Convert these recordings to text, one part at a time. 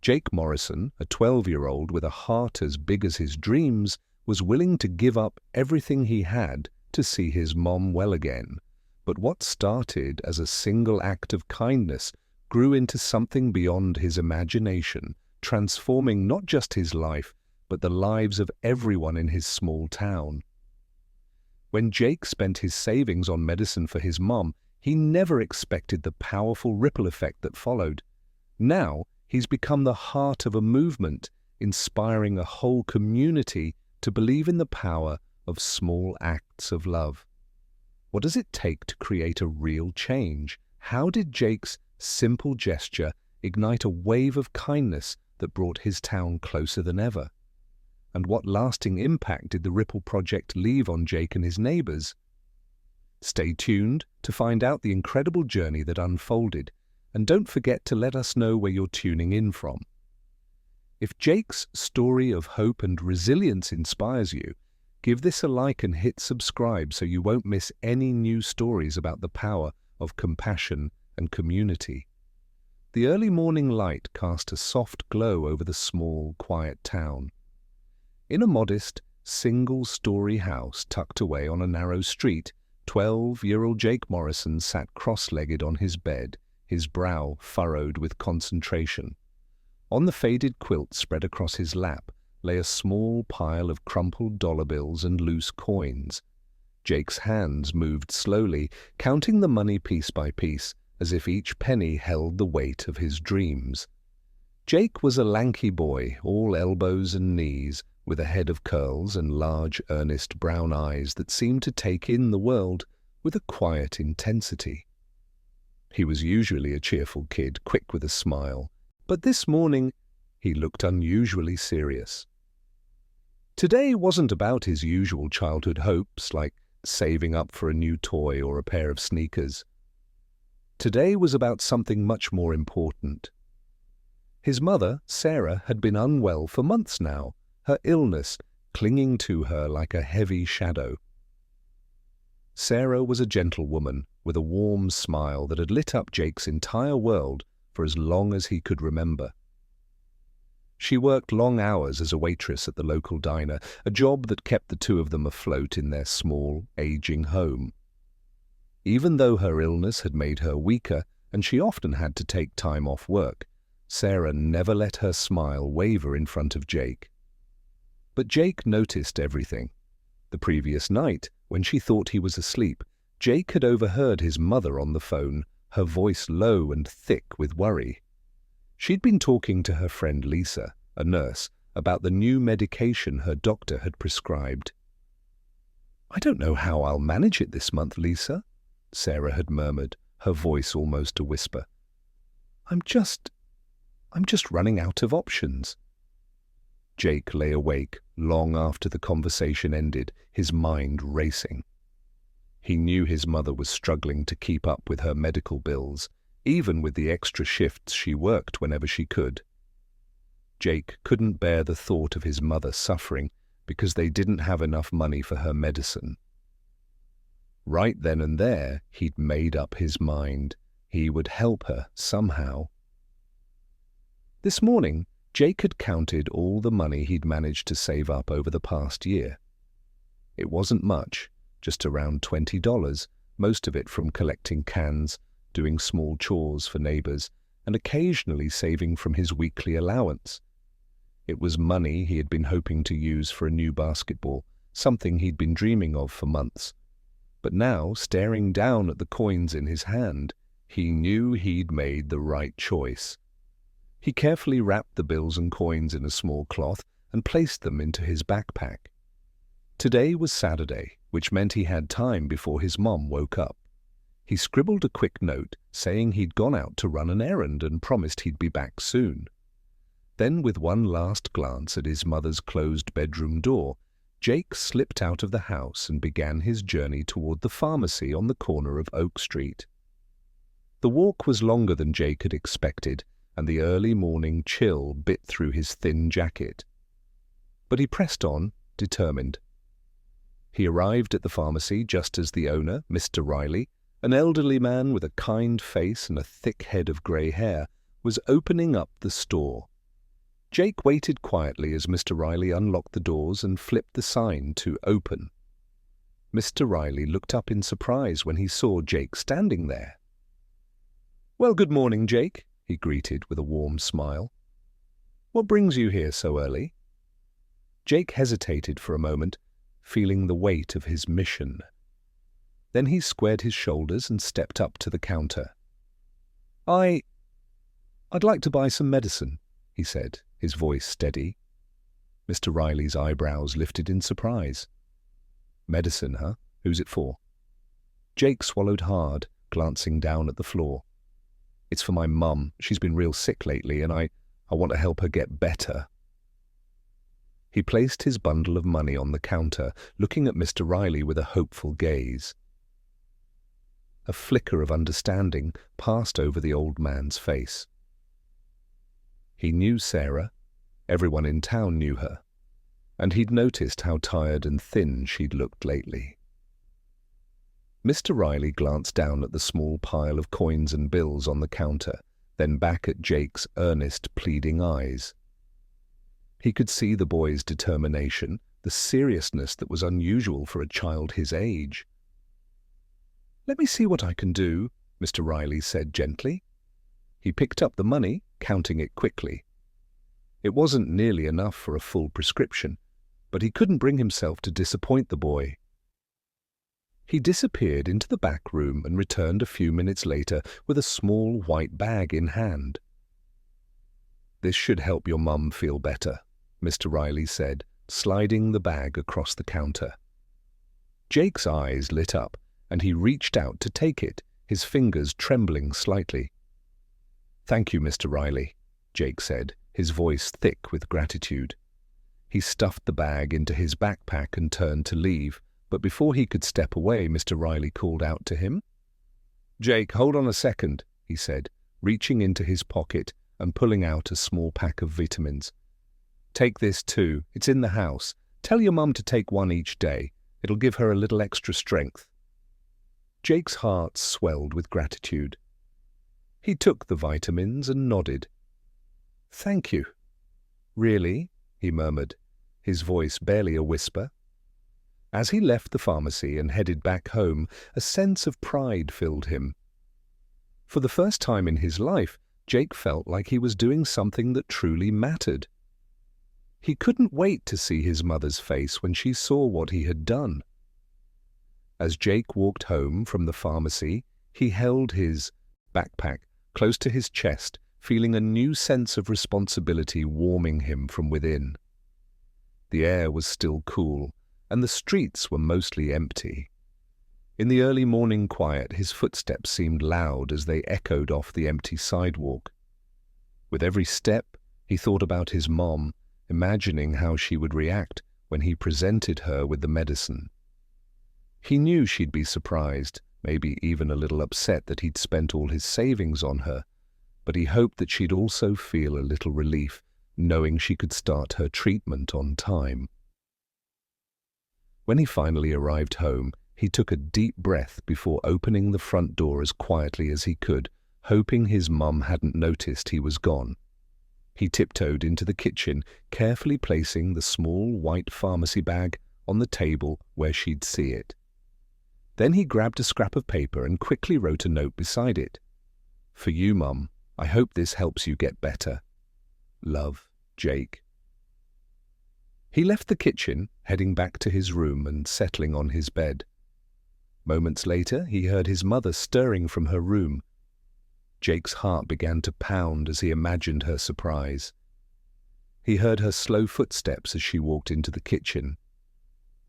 Jake Morrison, a 12-year-old with a heart as big as his dreams, was willing to give up everything he had to see his mom well again. But what started as a single act of kindness grew into something beyond his imagination, transforming not just his life, but the lives of everyone in his small town. When Jake spent his savings on medicine for his mom, he never expected the powerful ripple effect that followed. Now, he's become the heart of a movement, inspiring a whole community to believe in the power of small acts of love. What does it take to create a real change? How did Jake's simple gesture ignite a wave of kindness that brought his town closer than ever? And what lasting impact did the Ripple Project leave on Jake and his neighbors? Stay tuned to find out the incredible journey that unfolded, and don't forget to let us know where you're tuning in from. If Jake's story of hope and resilience inspires you, give this a like and hit subscribe so you won't miss any new stories about the power of compassion and community. The early morning light cast a soft glow over the small, quiet town. In a modest, single-story house tucked away on a narrow street, 12-year-old Jake Morrison sat cross-legged on his bed, his brow furrowed with concentration. On the faded quilt spread across his lap lay a small pile of crumpled dollar bills and loose coins. Jake's hands moved slowly, counting the money piece by piece, as if each penny held the weight of his dreams. Jake was a lanky boy, all elbows and knees, with a head of curls and large, earnest brown eyes that seemed to take in the world with a quiet intensity. He was usually a cheerful kid, quick with a smile, but this morning he looked unusually serious. Today wasn't about his usual childhood hopes, like saving up for a new toy or a pair of sneakers. Today was about something much more important. His mother, Sarah, had been unwell for months now, her illness clinging to her like a heavy shadow. Sarah was a gentle woman with a warm smile that had lit up Jake's entire world for as long as he could remember. She worked long hours as a waitress at the local diner, a job that kept the two of them afloat in their small, aging home. Even though her illness had made her weaker and she often had to take time off work, Sarah never let her smile waver in front of Jake. But Jake noticed everything. The previous night, when she thought he was asleep, Jake had overheard his mother on the phone, her voice low and thick with worry. She'd been talking to her friend Lisa, a nurse, about the new medication her doctor had prescribed. "I don't know how I'll manage it this month, Lisa," Sarah had murmured, her voice almost a whisper. I'm just running out of options." Jake lay awake long after the conversation ended, his mind racing. He knew his mother was struggling to keep up with her medical bills, even with the extra shifts she worked whenever she could. Jake couldn't bear the thought of his mother suffering because they didn't have enough money for her medicine. Right then and there, he'd made up his mind. He would help her somehow. This morning, Jake had counted all the money he'd managed to save up over the past year. It wasn't much, just around $20, most of it from collecting cans, doing small chores for neighbors, and occasionally saving from his weekly allowance. It was money he had been hoping to use for a new basketball, something he'd been dreaming of for months. But now, staring down at the coins in his hand, he knew he'd made the right choice. He carefully wrapped the bills and coins in a small cloth and placed them into his backpack. Today was Saturday, which meant he had time before his mom woke up. He scribbled a quick note saying he'd gone out to run an errand and promised he'd be back soon. Then, with one last glance at his mother's closed bedroom door, Jake slipped out of the house and began his journey toward the pharmacy on the corner of Oak Street. The walk was longer than Jake had expected, and the early morning chill bit through his thin jacket. But he pressed on, determined. He arrived at the pharmacy just as the owner, Mr. Riley, an elderly man with a kind face and a thick head of grey hair, was opening up the store. Jake waited quietly as Mr. Riley unlocked the doors and flipped the sign to open. Mr. Riley looked up in surprise when he saw Jake standing there. "Well, good morning, Jake," he greeted with a warm smile. "What brings you here so early?" Jake hesitated for a moment, feeling the weight of his mission. Then he squared his shoulders and stepped up to the counter. I'd like to buy some medicine," he said, his voice steady. Mr. Riley's eyebrows lifted in surprise. "Medicine, huh? Who's it for?" Jake swallowed hard, glancing down at the floor. "It's for my mum. She's been real sick lately, and I want to help her get better." He placed his bundle of money on the counter, looking at Mr. Riley with a hopeful gaze. A flicker of understanding passed over the old man's face. He knew Sarah. Everyone in town knew her. And he'd noticed how tired and thin she'd looked lately. Mr. Riley glanced down at the small pile of coins and bills on the counter, then back at Jake's earnest, pleading eyes. He could see the boy's determination, the seriousness that was unusual for a child his age. "Let me see what I can do," Mr. Riley said gently. He picked up the money, counting it quickly. It wasn't nearly enough for a full prescription, but he couldn't bring himself to disappoint the boy. He disappeared into the back room and returned a few minutes later with a small white bag in hand. "This should help your mum feel better," Mr. Riley said, sliding the bag across the counter. Jake's eyes lit up, and he reached out to take it, his fingers trembling slightly. "Thank you, Mr. Riley," Jake said, his voice thick with gratitude. He stuffed the bag into his backpack and turned to leave, but before he could step away, Mr. Riley called out to him. "Jake, hold on a second," he said, reaching into his pocket and pulling out a small pack of vitamins. "Take this too. It's in the house. Tell your mum to take one each day. It'll give her a little extra strength." Jake's heart swelled with gratitude. He took the vitamins and nodded. "Thank you." "Really?" he murmured, his voice barely a whisper. As he left the pharmacy and headed back home, a sense of pride filled him. For the first time in his life, Jake felt like he was doing something that truly mattered. He couldn't wait to see his mother's face when she saw what he had done. As Jake walked home from the pharmacy, he held his backpack close to his chest, feeling a new sense of responsibility warming him from within. The air was still cool, and the streets were mostly empty. In the early morning quiet, his footsteps seemed loud as they echoed off the empty sidewalk. With every step, he thought about his mom, imagining how she would react when he presented her with the medicine. He knew she'd be surprised, maybe even a little upset that he'd spent all his savings on her, but he hoped that she'd also feel a little relief, knowing she could start her treatment on time. When he finally arrived home, he took a deep breath before opening the front door as quietly as he could, hoping his mum hadn't noticed he was gone. He tiptoed into the kitchen, carefully placing the small white pharmacy bag on the table where she'd see it. Then he grabbed a scrap of paper and quickly wrote a note beside it. "For you, Mum. I hope this helps you get better. Love, Jake." He left the kitchen, heading back to his room and settling on his bed. Moments later, he heard his mother stirring from her room. Jake's heart began to pound as he imagined her surprise. He heard her slow footsteps as she walked into the kitchen.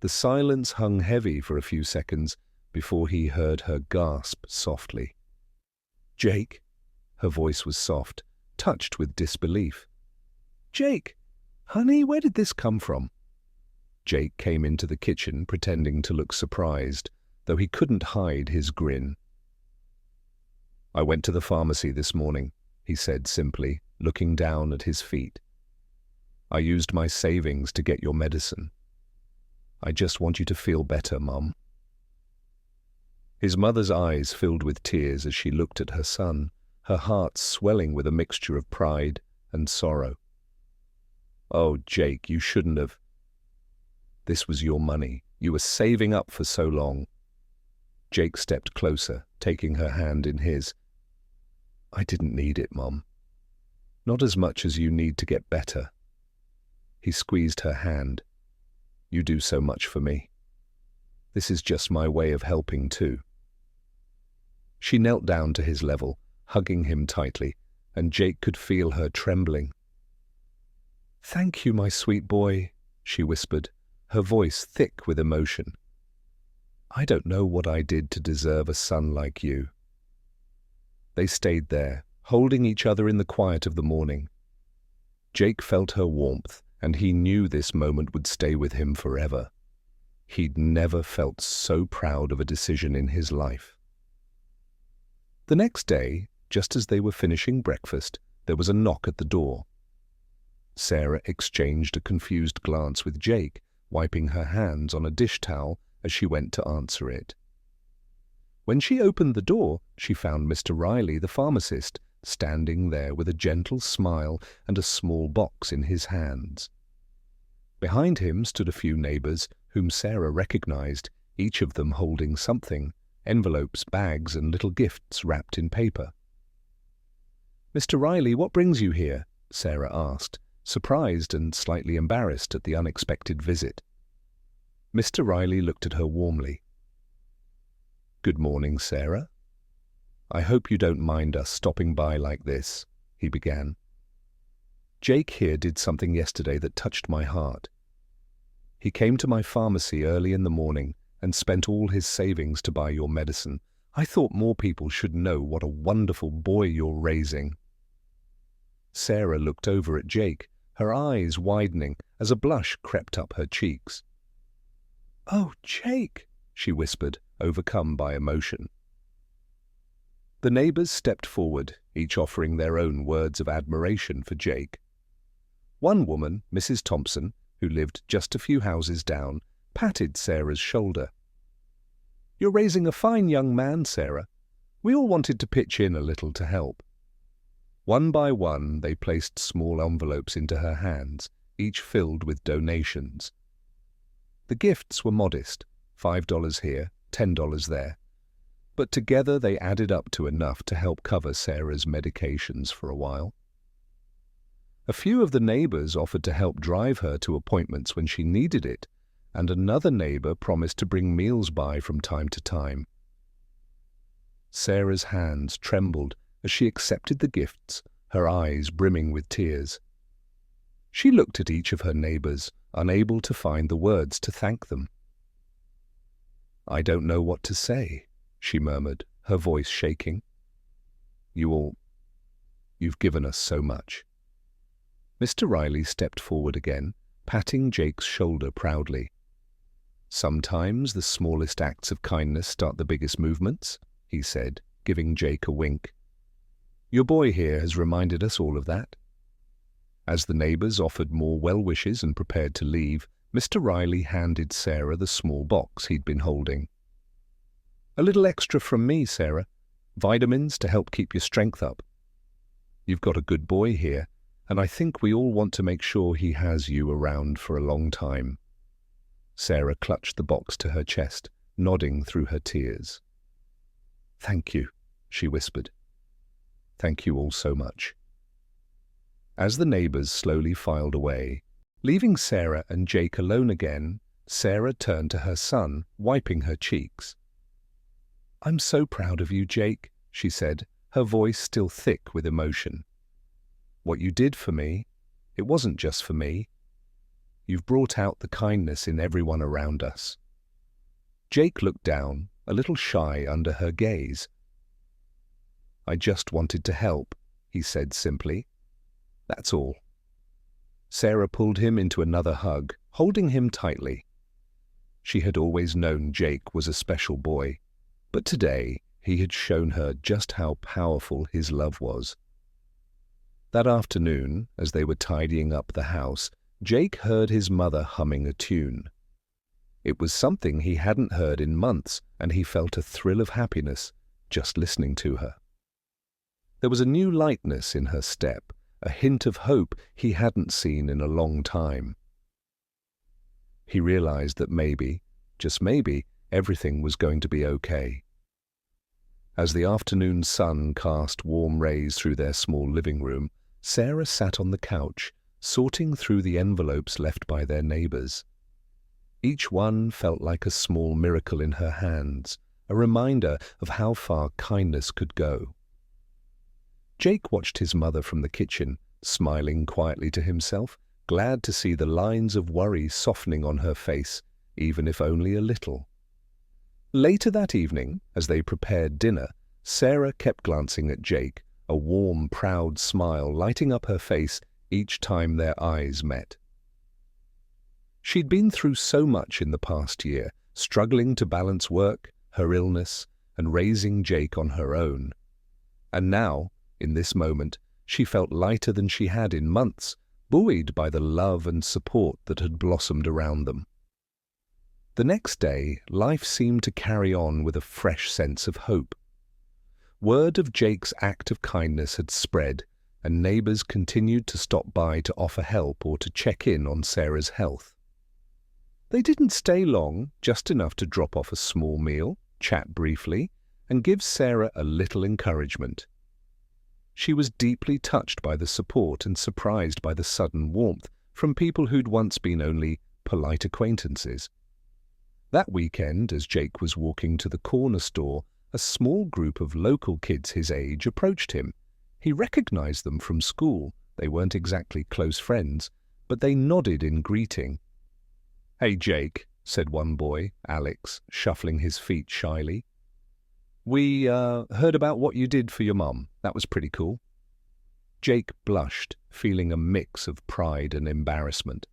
The silence hung heavy for a few seconds before he heard her gasp softly. "Jake?" Her voice was soft, touched with disbelief. "Jake! Honey, where did this come from?" Jake came into the kitchen, pretending to look surprised, though he couldn't hide his grin. "I went to the pharmacy this morning," he said simply, looking down at his feet. "I used my savings to get your medicine. I just want you to feel better, Mum." His mother's eyes filled with tears as she looked at her son, her heart swelling with a mixture of pride and sorrow. "Oh, Jake, you shouldn't have. This was your money. You were saving up for so long." Jake stepped closer, taking her hand in his. "I didn't need it, Mom. Not as much as you need to get better." He squeezed her hand. "You do so much for me. This is just my way of helping too." She knelt down to his level, hugging him tightly, and Jake could feel her trembling. "Thank you, my sweet boy," she whispered, her voice thick with emotion. "I don't know what I did to deserve a son like you." They stayed there, holding each other in the quiet of the morning. Jake felt her warmth, and he knew this moment would stay with him forever. He'd never felt so proud of a decision in his life. The next day, just as they were finishing breakfast, there was a knock at the door. Sarah exchanged a confused glance with Jake, wiping her hands on a dish towel as she went to answer it. When she opened the door, she found Mr. Riley, the pharmacist, standing there with a gentle smile and a small box in his hands. Behind him stood a few neighbors whom Sarah recognized, each of them holding something, envelopes, bags, and little gifts wrapped in paper. "Mr. Riley, what brings you here?" Sarah asked, surprised and slightly embarrassed at the unexpected visit. Mr. Riley looked at her warmly. "Good morning, Sarah. I hope you don't mind us stopping by like this," he began. "Jake here did something yesterday that touched my heart. He came to my pharmacy early in the morning and spent all his savings to buy your medicine. I thought more people should know what a wonderful boy you're raising." Sarah looked over at Jake, her eyes widening as a blush crept up her cheeks. "Oh, Jake," she whispered, overcome by emotion. The neighbors stepped forward, each offering their own words of admiration for Jake. One woman, Mrs. Thompson, who lived just a few houses down, patted Sarah's shoulder. "You're raising a fine young man, Sarah. We all wanted to pitch in a little to help." One by one, they placed small envelopes into her hands, each filled with donations. The gifts were modest, $5 here, $10 there, but together they added up to enough to help cover Sarah's medications for a while. A few of the neighbors offered to help drive her to appointments when she needed it, and another neighbor promised to bring meals by from time to time. Sarah's hands trembled as she accepted the gifts, her eyes brimming with tears. She looked at each of her neighbors, unable to find the words to thank them. "I don't know what to say," she murmured, her voice shaking. You've given us so much." Mr. Riley stepped forward again, patting Jake's shoulder proudly. "Sometimes the smallest acts of kindness start the biggest movements," he said, giving Jake a wink. "Your boy here has reminded us all of that." As the neighbors offered more well wishes and prepared to leave, Mr. Riley handed Sarah the small box he'd been holding. "A little extra from me, Sarah. Vitamins to help keep your strength up. You've got a good boy here, and I think we all want to make sure he has you around for a long time." Sarah clutched the box to her chest, nodding through her tears. "Thank you," she whispered. "Thank you all so much." As the neighbors slowly filed away, leaving Sarah and Jake alone again, Sarah turned to her son, wiping her cheeks. "I'm so proud of you, Jake," she said, her voice still thick with emotion. "What you did for me, it wasn't just for me. You've brought out the kindness in everyone around us." Jake looked down, a little shy under her gaze. "I just wanted to help," he said simply. "That's all." Sarah pulled him into another hug, holding him tightly. She had always known Jake was a special boy, but today he had shown her just how powerful his love was. That afternoon, as they were tidying up the house, Jake heard his mother humming a tune. It was something he hadn't heard in months, and he felt a thrill of happiness just listening to her. There was a new lightness in her step, a hint of hope he hadn't seen in a long time. He realized that maybe, just maybe, everything was going to be okay. As the afternoon sun cast warm rays through their small living room, Sarah sat on the couch, sorting through the envelopes left by their neighbors. Each one felt like a small miracle in her hands, a reminder of how far kindness could go. Jake watched his mother from the kitchen, smiling quietly to himself, glad to see the lines of worry softening on her face, even if only a little. Later that evening, as they prepared dinner, Sarah kept glancing at Jake, a warm, proud smile lighting up her face each time their eyes met. She'd been through so much in the past year, struggling to balance work, her illness, and raising Jake on her own. And now, in this moment, she felt lighter than she had in months, buoyed by the love and support that had blossomed around them. The next day, life seemed to carry on with a fresh sense of hope. Word of Jake's act of kindness had spread, and neighbors continued to stop by to offer help or to check in on Sarah's health. They didn't stay long, just enough to drop off a small meal, chat briefly, and give Sarah a little encouragement. She was deeply touched by the support and surprised by the sudden warmth from people who'd once been only polite acquaintances. That weekend, as Jake was walking to the corner store, a small group of local kids his age approached him. He recognized them from school. They weren't exactly close friends, but they nodded in greeting. "Hey, Jake," said one boy, Alex, shuffling his feet shyly. "We heard about what you did for your mum. That was pretty cool." Jake blushed, feeling a mix of pride and embarrassment.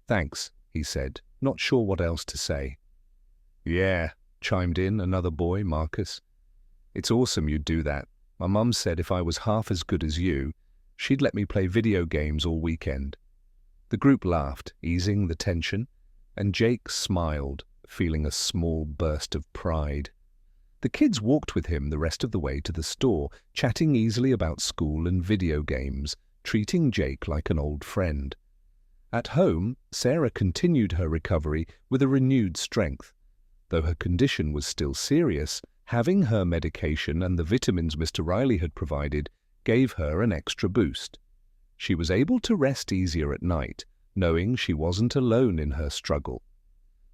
"Thanks," he said, not sure what else to say. "Yeah," chimed in another boy, Marcus. "It's awesome you'd do that. My mum said if I was half as good as you, she'd let me play video games all weekend." The group laughed, easing the tension, and Jake smiled, feeling a small burst of pride. The kids walked with him the rest of the way to the store, chatting easily about school and video games, treating Jake like an old friend. At home, Sarah continued her recovery with a renewed strength. Though her condition was still serious, having her medication and the vitamins Mr. Riley had provided gave her an extra boost. She was able to rest easier at night, knowing she wasn't alone in her struggle.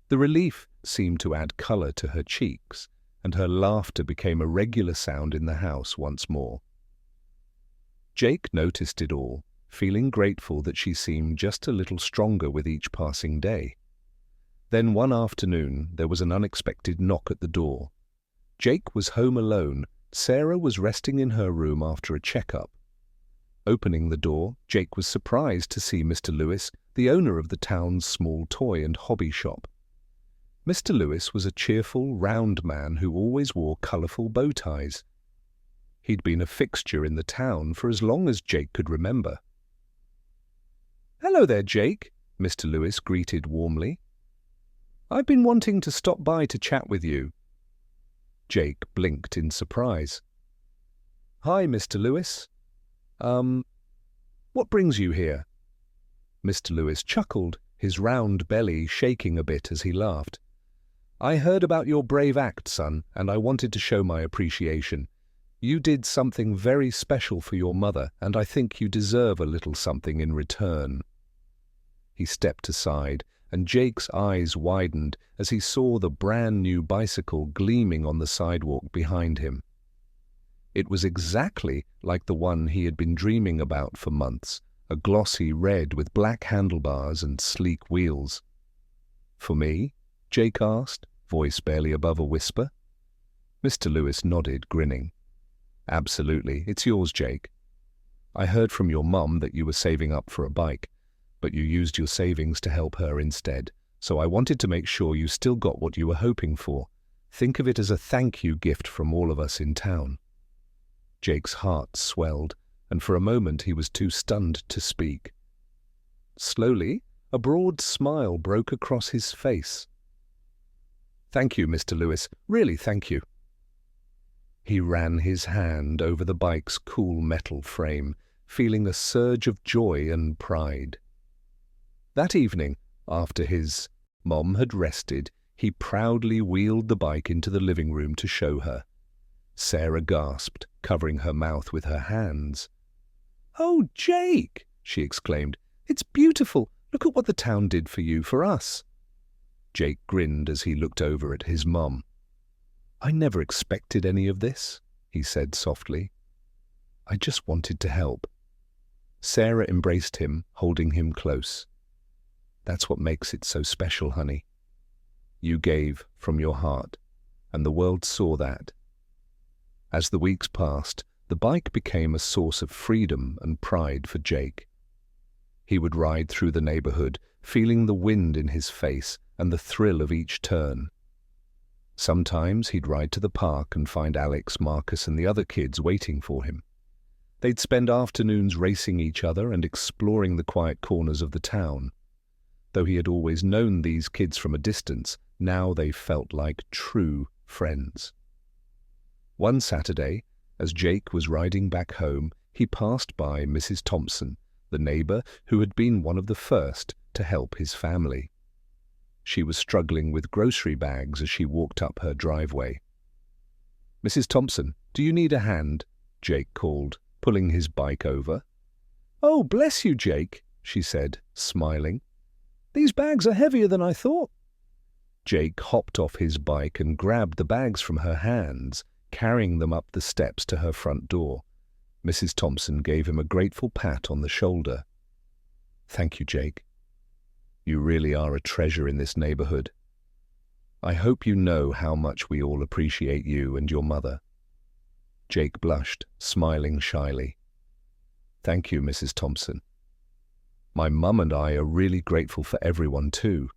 The relief seemed to add color to her cheeks, and her laughter became a regular sound in the house once more. Jake noticed it all, feeling grateful that she seemed just a little stronger with each passing day. Then one afternoon, there was an unexpected knock at the door. Jake was home alone. Sarah was resting in her room after a checkup. Opening the door, Jake was surprised to see Mr. Lewis, the owner of the town's small toy and hobby shop. Mr. Lewis was a cheerful, round man who always wore colorful bow ties. He'd been a fixture in the town for as long as Jake could remember. "Hello there, Jake," Mr. Lewis greeted warmly. "I've been wanting to stop by to chat with you." Jake blinked in surprise. "Hi, Mr. Lewis. What brings you here?" Mr. Lewis chuckled, his round belly shaking a bit as he laughed. "I heard about your brave act, son, and I wanted to show my appreciation. You did something very special for your mother, and I think you deserve a little something in return." He stepped aside, and Jake's eyes widened as he saw the brand-new bicycle gleaming on the sidewalk behind him. It was exactly like the one he had been dreaming about for months, a glossy red with black handlebars and sleek wheels. "For me?" Jake asked, voice barely above a whisper. Mr. Lewis nodded, grinning. "Absolutely, it's yours, Jake. I heard from your mum that you were saving up for a bike, but you used your savings to help her instead, so I wanted to make sure you still got what you were hoping for. Think of it as a thank you gift from all of us in town." Jake's heart swelled, and for a moment he was too stunned to speak. Slowly, a broad smile broke across his face. "Thank you, Mr. Lewis. Really, thank you." He ran his hand over the bike's cool metal frame, feeling a surge of joy and pride. That evening, after his mom had rested, he proudly wheeled the bike into the living room to show her. Sarah gasped, covering her mouth with her hands. "Oh, Jake!" she exclaimed. "It's beautiful! Look at what the town did for you, for us!" Jake grinned as he looked over at his mom. "I never expected any of this," he said softly. "I just wanted to help." Sarah embraced him, holding him close. "That's what makes it so special, honey. You gave from your heart, and the world saw that." As the weeks passed, the bike became a source of freedom and pride for Jake. He would ride through the neighborhood, feeling the wind in his face and the thrill of each turn. Sometimes he'd ride to the park and find Alex, Marcus, and the other kids waiting for him. They'd spend afternoons racing each other and exploring the quiet corners of the town. Though he had always known these kids from a distance, now they felt like true friends. One Saturday, as Jake was riding back home, he passed by Mrs. Thompson, the neighbor who had been one of the first to help his family. She was struggling with grocery bags as she walked up her driveway. "Mrs. Thompson, do you need a hand?" Jake called, pulling his bike over. "Oh, bless you, Jake," she said, smiling. "These bags are heavier than I thought." Jake hopped off his bike and grabbed the bags from her hands, carrying them up the steps to her front door. Mrs. Thompson gave him a grateful pat on the shoulder. "Thank you, Jake. You really are a treasure in this neighborhood. I hope you know how much we all appreciate you and your mother." Jake blushed, smiling shyly. "Thank you, Mrs. Thompson. My mum and I are really grateful for everyone too.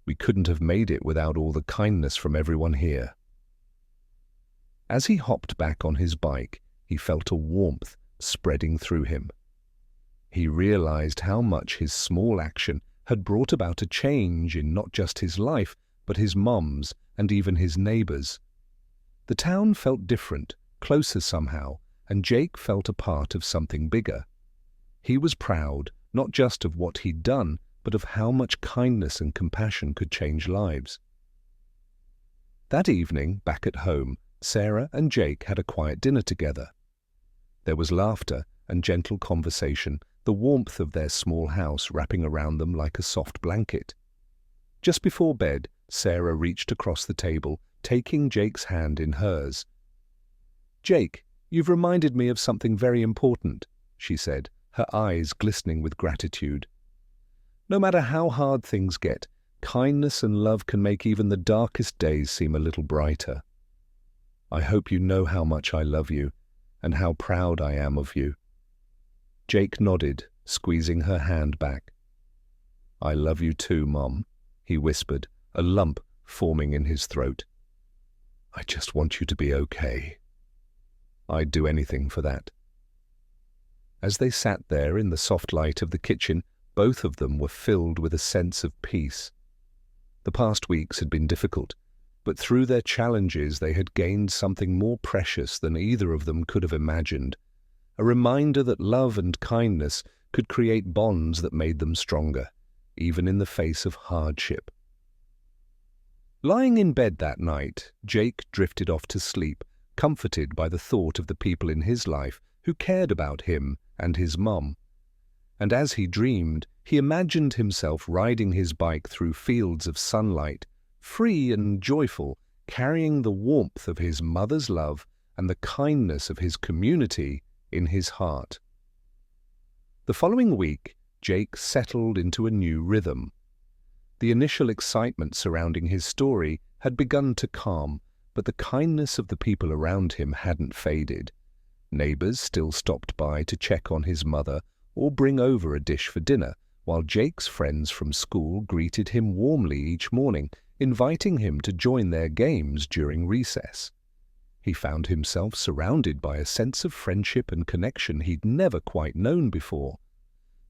We couldn't have made it without all the kindness from everyone here." As he hopped back on his bike, he felt a warmth spreading through him. He realized how much his small action had brought about a change in not just his life, but his mom's and even his neighbors. The town felt different, closer somehow, and Jake felt a part of something bigger. He was proud, not just of what he'd done, but of how much kindness and compassion could change lives. That evening, back at home, Sarah and Jake had a quiet dinner together. There was laughter and gentle conversation, the warmth of their small house wrapping around them like a soft blanket. Just before bed, Sarah reached across the table, taking Jake's hand in hers. "Jake, you've reminded me of something very important," she said, her eyes glistening with gratitude. "No matter how hard things get, kindness and love can make even the darkest days seem a little brighter. I hope you know how much I love you and how proud I am of you." Jake nodded, squeezing her hand back. "I love you too, Mom," he whispered, a lump forming in his throat. "I just want you to be okay. I'd do anything for that." As they sat there in the soft light of the kitchen, both of them were filled with a sense of peace. The past weeks had been difficult, but through their challenges they had gained something more precious than either of them could have imagined, a reminder that love and kindness could create bonds that made them stronger, even in the face of hardship. Lying in bed that night, Jake drifted off to sleep, comforted by the thought of the people in his life who cared about him and his mom. And as he dreamed, he imagined himself riding his bike through fields of sunlight, free and joyful, carrying the warmth of his mother's love and the kindness of his community in his heart. The following week, Jake settled into a new rhythm. The initial excitement surrounding his story had begun to calm, but the kindness of the people around him hadn't faded. Neighbors still stopped by to check on his mother or bring over a dish for dinner, while Jake's friends from school greeted him warmly each morning, inviting him to join their games during recess. He found himself surrounded by a sense of friendship and connection he'd never quite known before.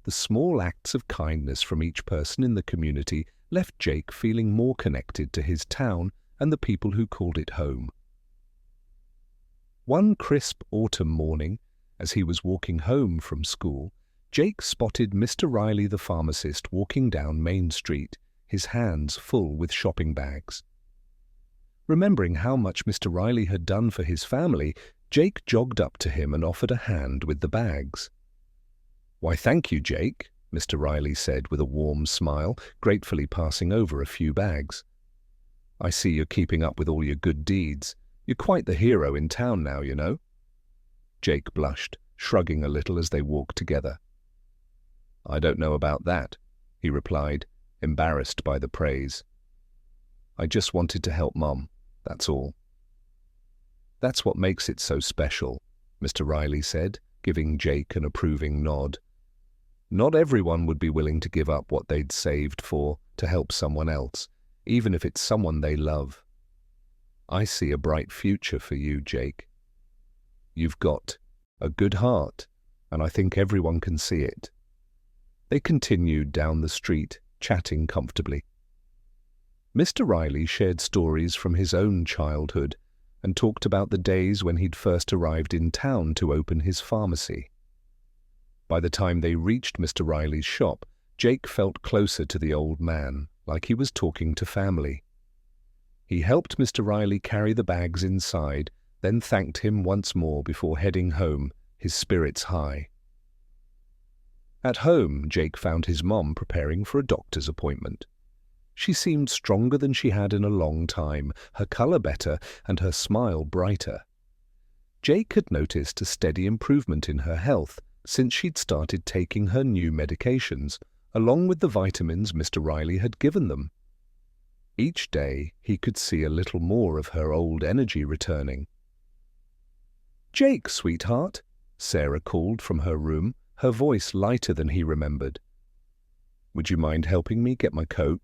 The small acts of kindness from each person in the community left Jake feeling more connected to his town and the people who called it home. One crisp autumn morning, As he was walking home from school, Jake spotted Mr. Riley the pharmacist walking down Main Street, his hands full with shopping bags. Remembering how much Mr. Riley had done for his family, Jake jogged up to him and offered a hand with the bags. "Why, thank you, Jake," Mr. Riley said with a warm smile, gratefully passing over a few bags. "I see you're keeping up with all your good deeds. You're quite the hero in town now, you know." Jake blushed, shrugging a little as they walked together. "I don't know about that," he replied, embarrassed by the praise. "I just wanted to help Mom, that's all." "That's what makes it so special," Mr. Riley said, giving Jake an approving nod. "Not everyone would be willing to give up what they'd saved for to help someone else, even if it's someone they love. I see a bright future for you, Jake. You've got a good heart, and I think everyone can see it." They continued down the street, chatting comfortably. Mr. Riley shared stories from his own childhood and talked about the days when he'd first arrived in town to open his pharmacy. By the time they reached Mr. Riley's shop, Jake felt closer to the old man, like he was talking to family. He helped Mr. Riley carry the bags inside, then thanked him once more before heading home, his spirits high. At home, Jake found his mom preparing for a doctor's appointment. She seemed stronger than she had in a long time, her color better and her smile brighter. Jake had noticed a steady improvement in her health since she'd started taking her new medications, along with the vitamins Mr. Riley had given them. Each day, he could see a little more of her old energy returning. "Jake, sweetheart," Sarah called from her room, her voice lighter than he remembered. "Would you mind helping me get my coat?"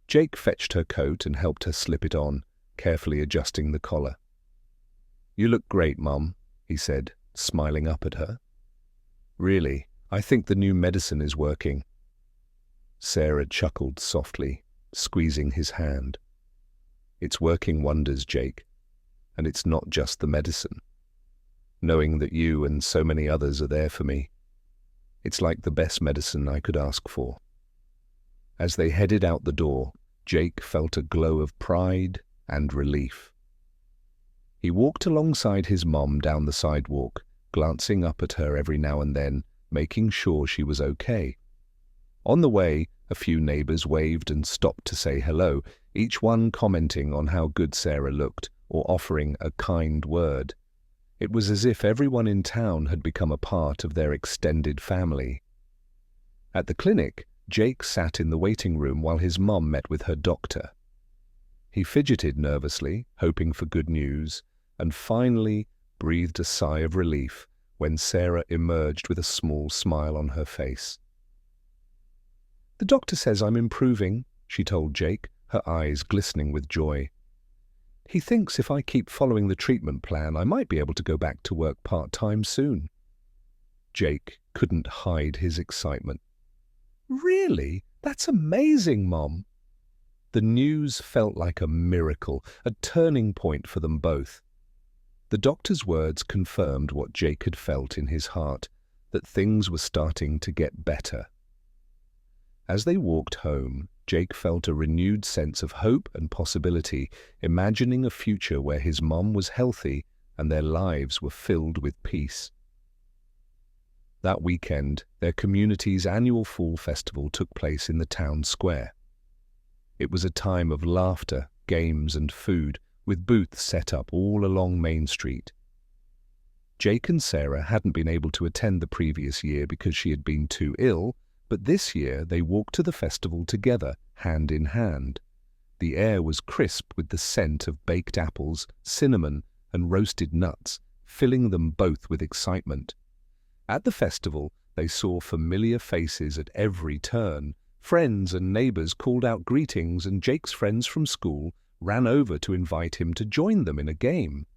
Jake fetched her coat and helped her slip it on, carefully adjusting the collar. "You look great, Mum," he said, smiling up at her. "Really, I think the new medicine is working." Sarah chuckled softly, squeezing his hand. "It's working wonders, Jake, and it's not just the medicine. Knowing that you and so many others are there for me, it's like the best medicine I could ask for." As they headed out the door, Jake felt a glow of pride and relief. He walked alongside his mom down the sidewalk, glancing up at her every now and then, making sure she was okay. On the way, a few neighbors waved and stopped to say hello, each one commenting on how good Sarah looked or offering a kind word. It was as if everyone in town had become a part of their extended family. At the clinic, Jake sat in the waiting room while his mom met with her doctor. He fidgeted nervously, hoping for good news, and finally breathed a sigh of relief when Sarah emerged with a small smile on her face. "The doctor says I'm improving," she told Jake, her eyes glistening with joy. "He thinks if I keep following the treatment plan, I might be able to go back to work part-time soon." Jake couldn't hide his excitement. "Really? That's amazing, Mom." The news felt like a miracle, a turning point for them both. The doctor's words confirmed what Jake had felt in his heart, that things were starting to get better. As they walked home, Jake felt a renewed sense of hope and possibility, imagining a future where his mom was healthy and their lives were filled with peace. That weekend, their community's annual fall festival took place in the town square. It was a time of laughter, games and food, with booths set up all along Main Street. Jake and Sarah hadn't been able to attend the previous year because she had been too ill, but this year they walked to the festival together, hand in hand. The air was crisp with the scent of baked apples, cinnamon, and roasted nuts, filling them both with excitement. At the festival, they saw familiar faces at every turn. Friends and neighbors called out greetings, and Jake's friends from school ran over to invite him to join them in a game.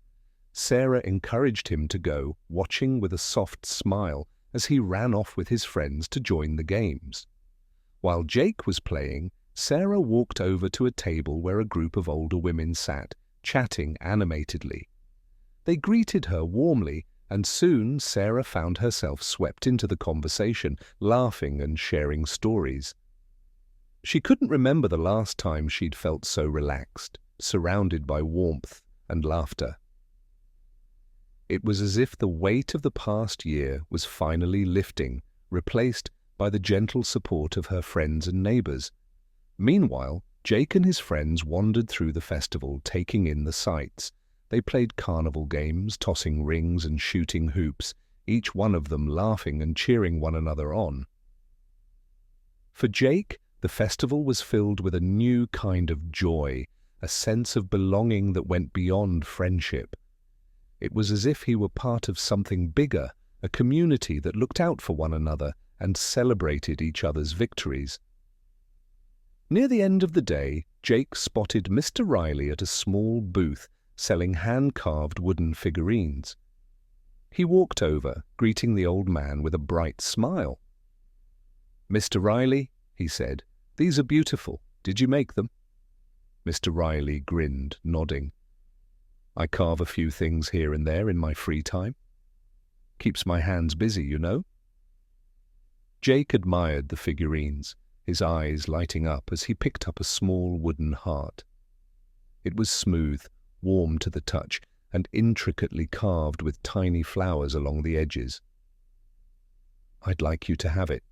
Sarah encouraged him to go, watching with a soft smile as he ran off with his friends to join the games. While Jake was playing, Sarah walked over to a table where a group of older women sat, chatting animatedly. They greeted her warmly and soon Sarah found herself swept into the conversation, laughing and sharing stories. She couldn't remember the last time she'd felt so relaxed, surrounded by warmth and laughter. It was as if the weight of the past year was finally lifting, replaced by the gentle support of her friends and neighbors. Meanwhile, Jake and his friends wandered through the festival, taking in the sights. They played carnival games, tossing rings and shooting hoops, each one of them laughing and cheering one another on. For Jake, the festival was filled with a new kind of joy, a sense of belonging that went beyond friendship. It was as if he were part of something bigger, a community that looked out for one another and celebrated each other's victories. Near the end of the day, Jake spotted Mr. Riley at a small booth selling hand-carved wooden figurines. He walked over, greeting the old man with a bright smile. "Mr. Riley," he said, "these are beautiful. Did you make them?" Mr. Riley grinned, nodding. "I carve a few things here and there in my free time. Keeps my hands busy, you know." Jake admired the figurines, his eyes lighting up as he picked up a small wooden heart. It was smooth, warm to the touch, and intricately carved with tiny flowers along the edges. "I'd like you to have it,"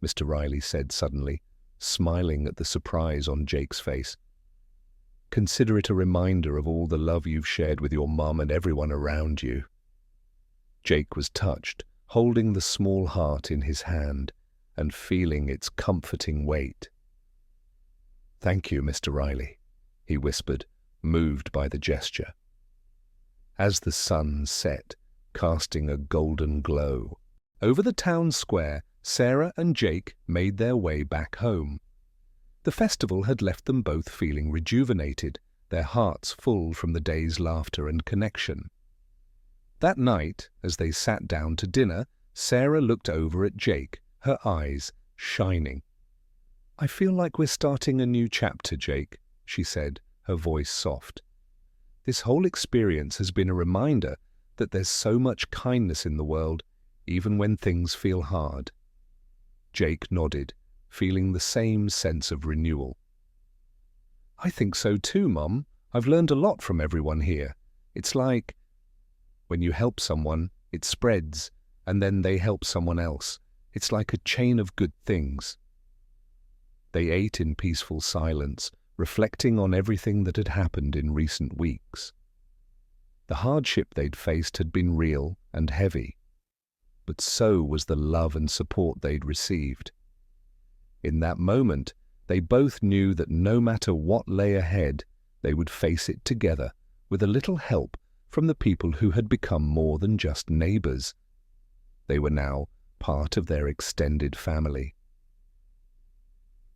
Mr. Riley said suddenly, smiling at the surprise on Jake's face. "Consider it a reminder of all the love you've shared with your mum and everyone around you." Jake was touched, holding the small heart in his hand and feeling its comforting weight. "Thank you, Mr. Riley," he whispered, moved by the gesture. As the sun set, casting a golden glow, over the town square, Sarah and Jake made their way back home. The festival had left them both feeling rejuvenated, their hearts full from the day's laughter and connection. That night, as they sat down to dinner, Sarah looked over at Jake, her eyes shining. "I feel like we're starting a new chapter, Jake," she said, her voice soft. "This whole experience has been a reminder that there's so much kindness in the world, even when things feel hard." Jake nodded, feeling the same sense of renewal. "I think so too, Mum. I've learned a lot from everyone here. It's like when you help someone, it spreads, and then they help someone else. It's like a chain of good things." They ate in peaceful silence, reflecting on everything that had happened in recent weeks. The hardship they'd faced had been real and heavy, but so was the love and support they'd received. In that moment, they both knew that no matter what lay ahead, they would face it together, with a little help from the people who had become more than just neighbors. They were now part of their extended family.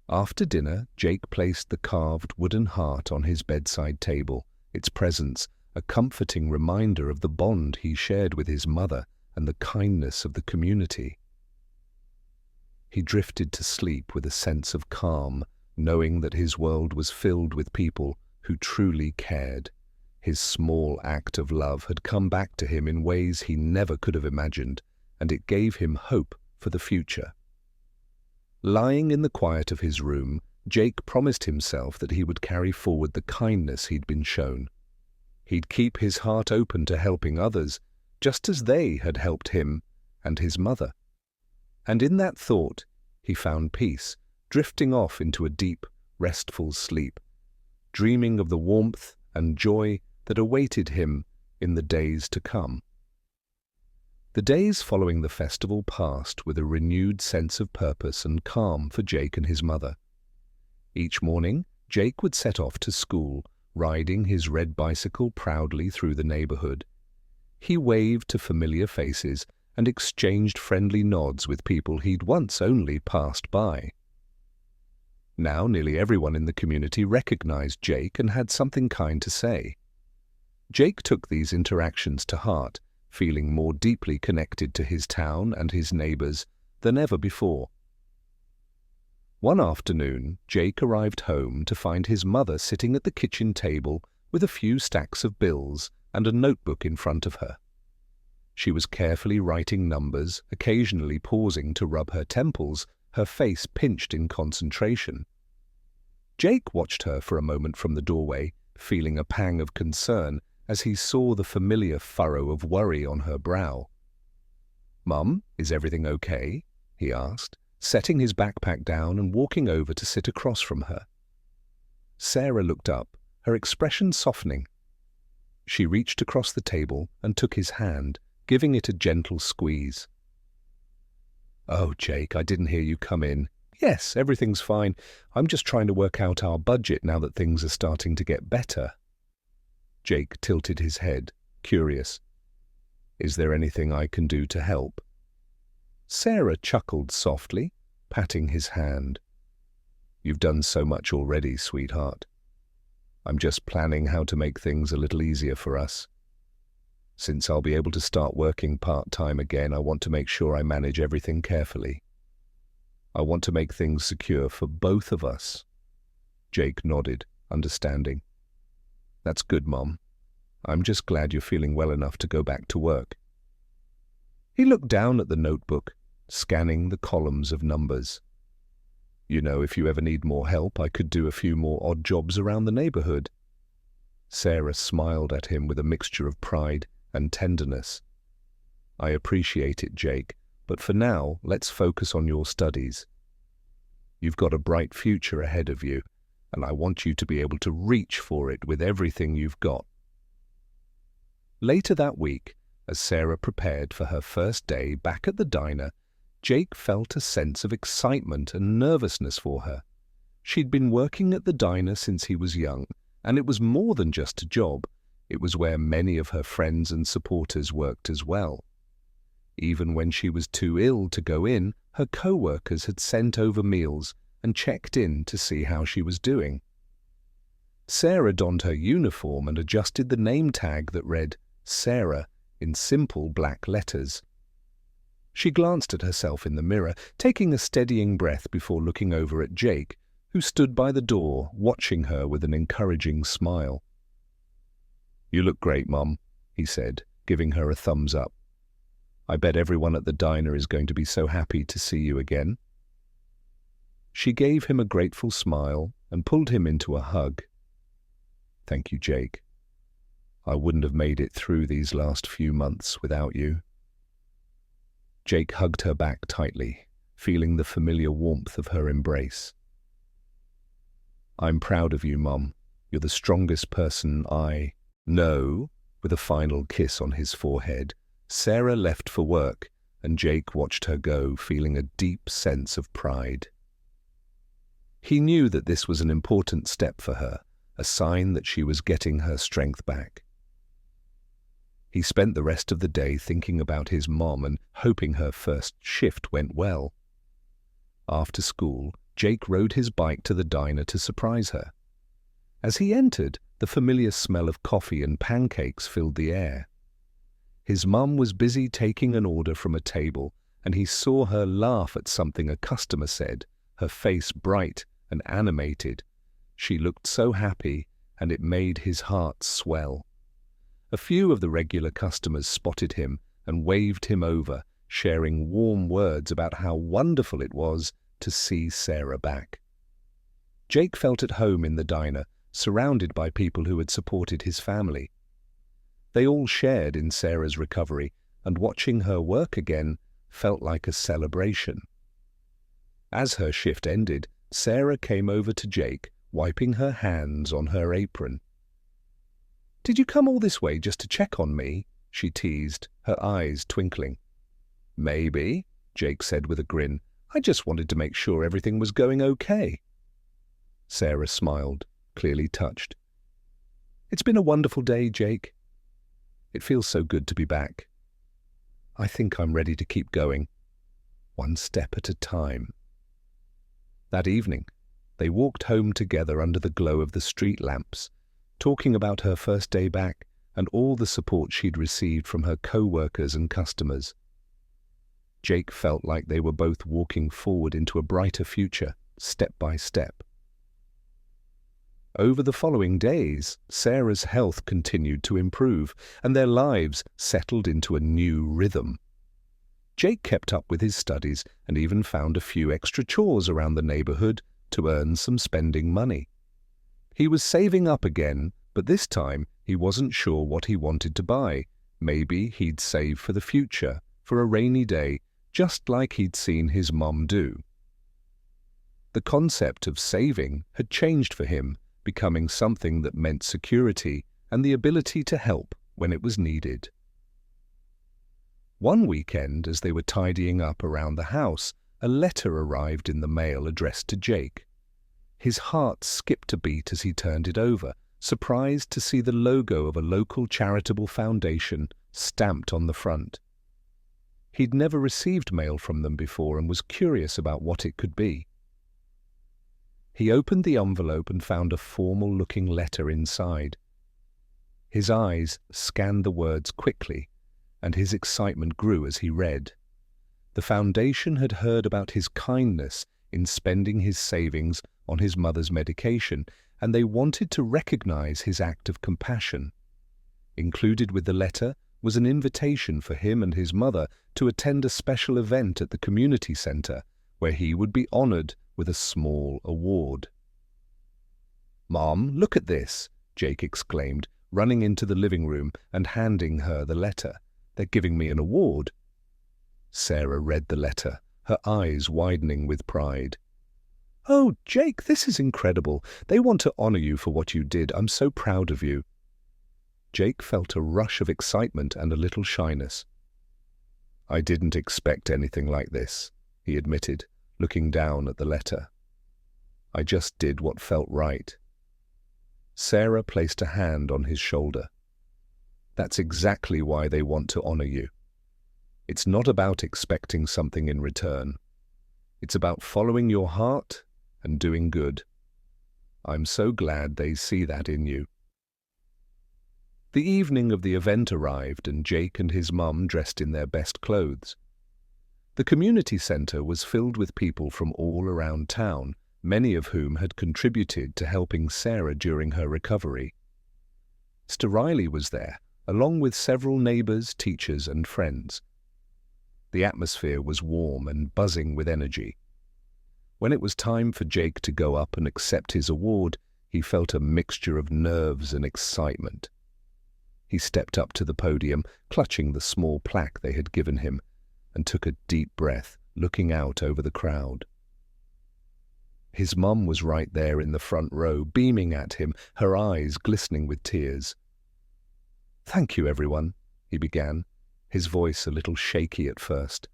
After dinner, Jake placed the carved wooden heart on his bedside table, its presence a comforting reminder of the bond he shared with his mother and the kindness of the community. He drifted to sleep with a sense of calm, knowing that his world was filled with people who truly cared. His small act of love had come back to him in ways he never could have imagined, and it gave him hope for the future. Lying in the quiet of his room, Jake promised himself that he would carry forward the kindness he'd been shown. He'd keep his heart open to helping others, just as they had helped him and his mother. And in that thought, he found peace, drifting off into a deep, restful sleep, dreaming of the warmth and joy that awaited him in the days to come. The days following the festival passed with a renewed sense of purpose and calm for Jake and his mother. Each morning, Jake would set off to school, riding his red bicycle proudly through the neighborhood. He waved to familiar faces and exchanged friendly nods with people he'd once only passed by. Now nearly everyone in the community recognized Jake and had something kind to say. Jake took these interactions to heart, feeling more deeply connected to his town and his neighbors than ever before. One afternoon, Jake arrived home to find his mother sitting at the kitchen table with a few stacks of bills and a notebook in front of her. She was carefully writing numbers, occasionally pausing to rub her temples, her face pinched in concentration. Jake watched her for a moment from the doorway, feeling a pang of concern as he saw the familiar furrow of worry on her brow. "Mum, is everything okay?" he asked, setting his backpack down and walking over to sit across from her. Sarah looked up, her expression softening. She reached across the table and took his hand, giving it a gentle squeeze. "Oh, Jake, I didn't hear you come in. Yes, everything's fine. I'm just trying to work out our budget now that things are starting to get better." Jake tilted his head, curious. "Is there anything I can do to help?" Sarah chuckled softly, patting his hand. "You've done so much already, sweetheart. I'm just planning how to make things a little easier for us. Since I'll be able to start working part-time again, I want to make sure I manage everything carefully. I want to make things secure for both of us." Jake nodded, understanding. "That's good, Mom. I'm just glad you're feeling well enough to go back to work." He looked down at the notebook, scanning the columns of numbers. "You know, if you ever need more help, I could do a few more odd jobs around the neighborhood." Sarah smiled at him with a mixture of pride and tenderness. "I appreciate it, Jake, but for now, let's focus on your studies. You've got a bright future ahead of you, and I want you to be able to reach for it with everything you've got." Later that week, as Sarah prepared for her first day back at the diner, Jake felt a sense of excitement and nervousness for her. She'd been working at the diner since he was young, and it was more than just a job. It was where many of her friends and supporters worked as well. Even when she was too ill to go in, her co-workers had sent over meals and checked in to see how she was doing. Sarah donned her uniform and adjusted the name tag that read Sarah in simple black letters. She glanced at herself in the mirror, taking a steadying breath before looking over at Jake, who stood by the door, watching her with an encouraging smile. "You look great, Mom," he said, giving her a thumbs up. "I bet everyone at the diner is going to be so happy to see you again." She gave him a grateful smile and pulled him into a hug. "Thank you, Jake. I wouldn't have made it through these last few months without you." Jake hugged her back tightly, feeling the familiar warmth of her embrace. "I'm proud of you, Mom. You're the strongest person I know." With a final kiss on his forehead, Sarah left for work, and Jake watched her go, feeling a deep sense of pride. He knew that this was an important step for her, a sign that she was getting her strength back. He spent the rest of the day thinking about his mom and hoping her first shift went well. After school, Jake rode his bike to the diner to surprise her. As he entered, the familiar smell of coffee and pancakes filled the air. His mum was busy taking an order from a table, and he saw her laugh at something a customer said, her face bright and animated. She looked so happy, and it made his heart swell. A few of the regular customers spotted him and waved him over, sharing warm words about how wonderful it was to see Sarah back. Jake felt at home in the diner, surrounded by people who had supported his family. They all shared in Sarah's recovery, and watching her work again felt like a celebration. As her shift ended, Sarah came over to Jake, wiping her hands on her apron. "Did you come all this way just to check on me?" she teased, her eyes twinkling. "Maybe," Jake said with a grin. "I just wanted to make sure everything was going okay." Sarah smiled, clearly touched. "It's been a wonderful day, Jake. It feels so good to be back. I think I'm ready to keep going, one step at a time." That evening, they walked home together under the glow of the street lamps, talking about her first day back and all the support she'd received from her co-workers and customers. Jake felt like they were both walking forward into a brighter future, step by step. Over the following days, Sarah's health continued to improve, and their lives settled into a new rhythm. Jake kept up with his studies and even found a few extra chores around the neighborhood to earn some spending money. He was saving up again, but this time he wasn't sure what he wanted to buy. Maybe he'd save for the future, for a rainy day, just like he'd seen his mom do. The concept of saving had changed for him, becoming something that meant security and the ability to help when it was needed. One weekend, as they were tidying up around the house, a letter arrived in the mail addressed to Jake. His heart skipped a beat as he turned it over, surprised to see the logo of a local charitable foundation stamped on the front. He'd never received mail from them before and was curious about what it could be. He opened the envelope and found a formal-looking letter inside. His eyes scanned the words quickly, and his excitement grew as he read. The foundation had heard about his kindness in spending his savings on his mother's medication, and they wanted to recognize his act of compassion. Included with the letter was an invitation for him and his mother to attend a special event at the community center, where he would be honored with a small award. "Mom, look at this," Jake exclaimed, running into the living room and handing her the letter. "They're giving me an award." Sarah read the letter, her eyes widening with pride. "Oh, Jake, this is incredible. They want to honor you for what you did. I'm so proud of you." Jake felt a rush of excitement and a little shyness. "I didn't expect anything like this," he admitted, looking down at the letter. "I just did what felt right." Sarah placed a hand on his shoulder. "That's exactly why they want to honor you. It's not about expecting something in return. It's about following your heart and doing good. I'm so glad they see that in you." The evening of the event arrived, and Jake and his mum dressed in their best clothes. The community center was filled with people from all around town, many of whom had contributed to helping Sarah during her recovery. Mr. Riley was there, along with several neighbors, teachers, and friends. The atmosphere was warm and buzzing with energy. When it was time for Jake to go up and accept his award, he felt a mixture of nerves and excitement. He stepped up to the podium, clutching the small plaque they had given him, and took a deep breath, looking out over the crowd. His mum was right there in the front row, beaming at him, her eyes glistening with tears. "Thank you, everyone," he began, his voice a little shaky at first.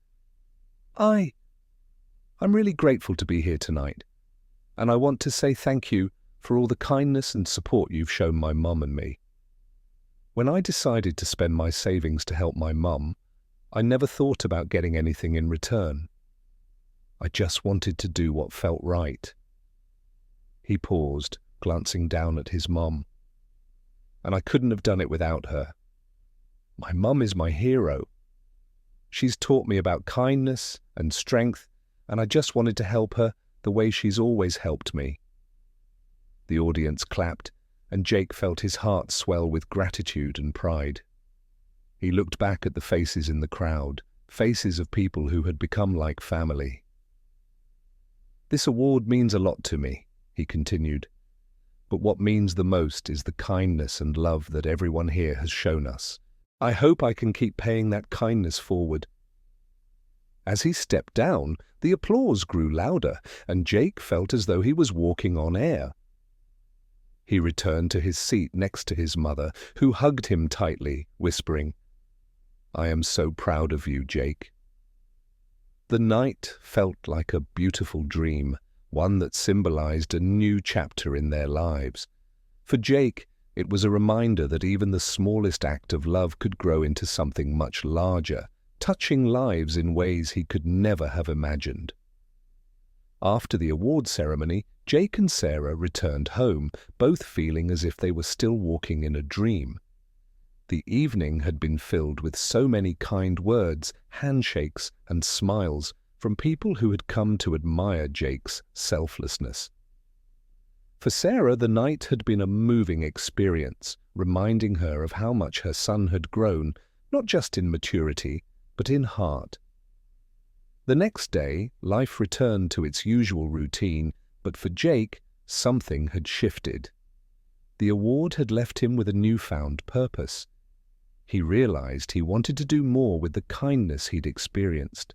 I'm really grateful to be here tonight, and I want to say thank you for all the kindness and support you've shown my mum and me. When I decided to spend my savings to help my mum, I never thought about getting anything in return. I just wanted to do what felt right." He paused, glancing down at his mum. "And I couldn't have done it without her. My mum is my hero. She's taught me about kindness and strength, and I just wanted to help her the way she's always helped me." The audience clapped, and Jake felt his heart swell with gratitude and pride. He looked back at the faces in the crowd, faces of people who had become like family. "This award means a lot to me," he continued, "but what means the most is the kindness and love that everyone here has shown us. I hope I can keep paying that kindness forward." As he stepped down, the applause grew louder, and Jake felt as though he was walking on air. He returned to his seat next to his mother, who hugged him tightly, whispering, "I am so proud of you, Jake." The night felt like a beautiful dream, one that symbolized a new chapter in their lives. For Jake, it was a reminder that even the smallest act of love could grow into something much larger, touching lives in ways he could never have imagined. After the award ceremony, Jake and Sarah returned home, both feeling as if they were still walking in a dream. The evening had been filled with so many kind words, handshakes, and smiles from people who had come to admire Jake's selflessness. For Sarah, the night had been a moving experience, reminding her of how much her son had grown, not just in maturity, but in heart. The next day, life returned to its usual routine, but for Jake, something had shifted. The award had left him with a newfound purpose. He realized he wanted to do more with the kindness he'd experienced.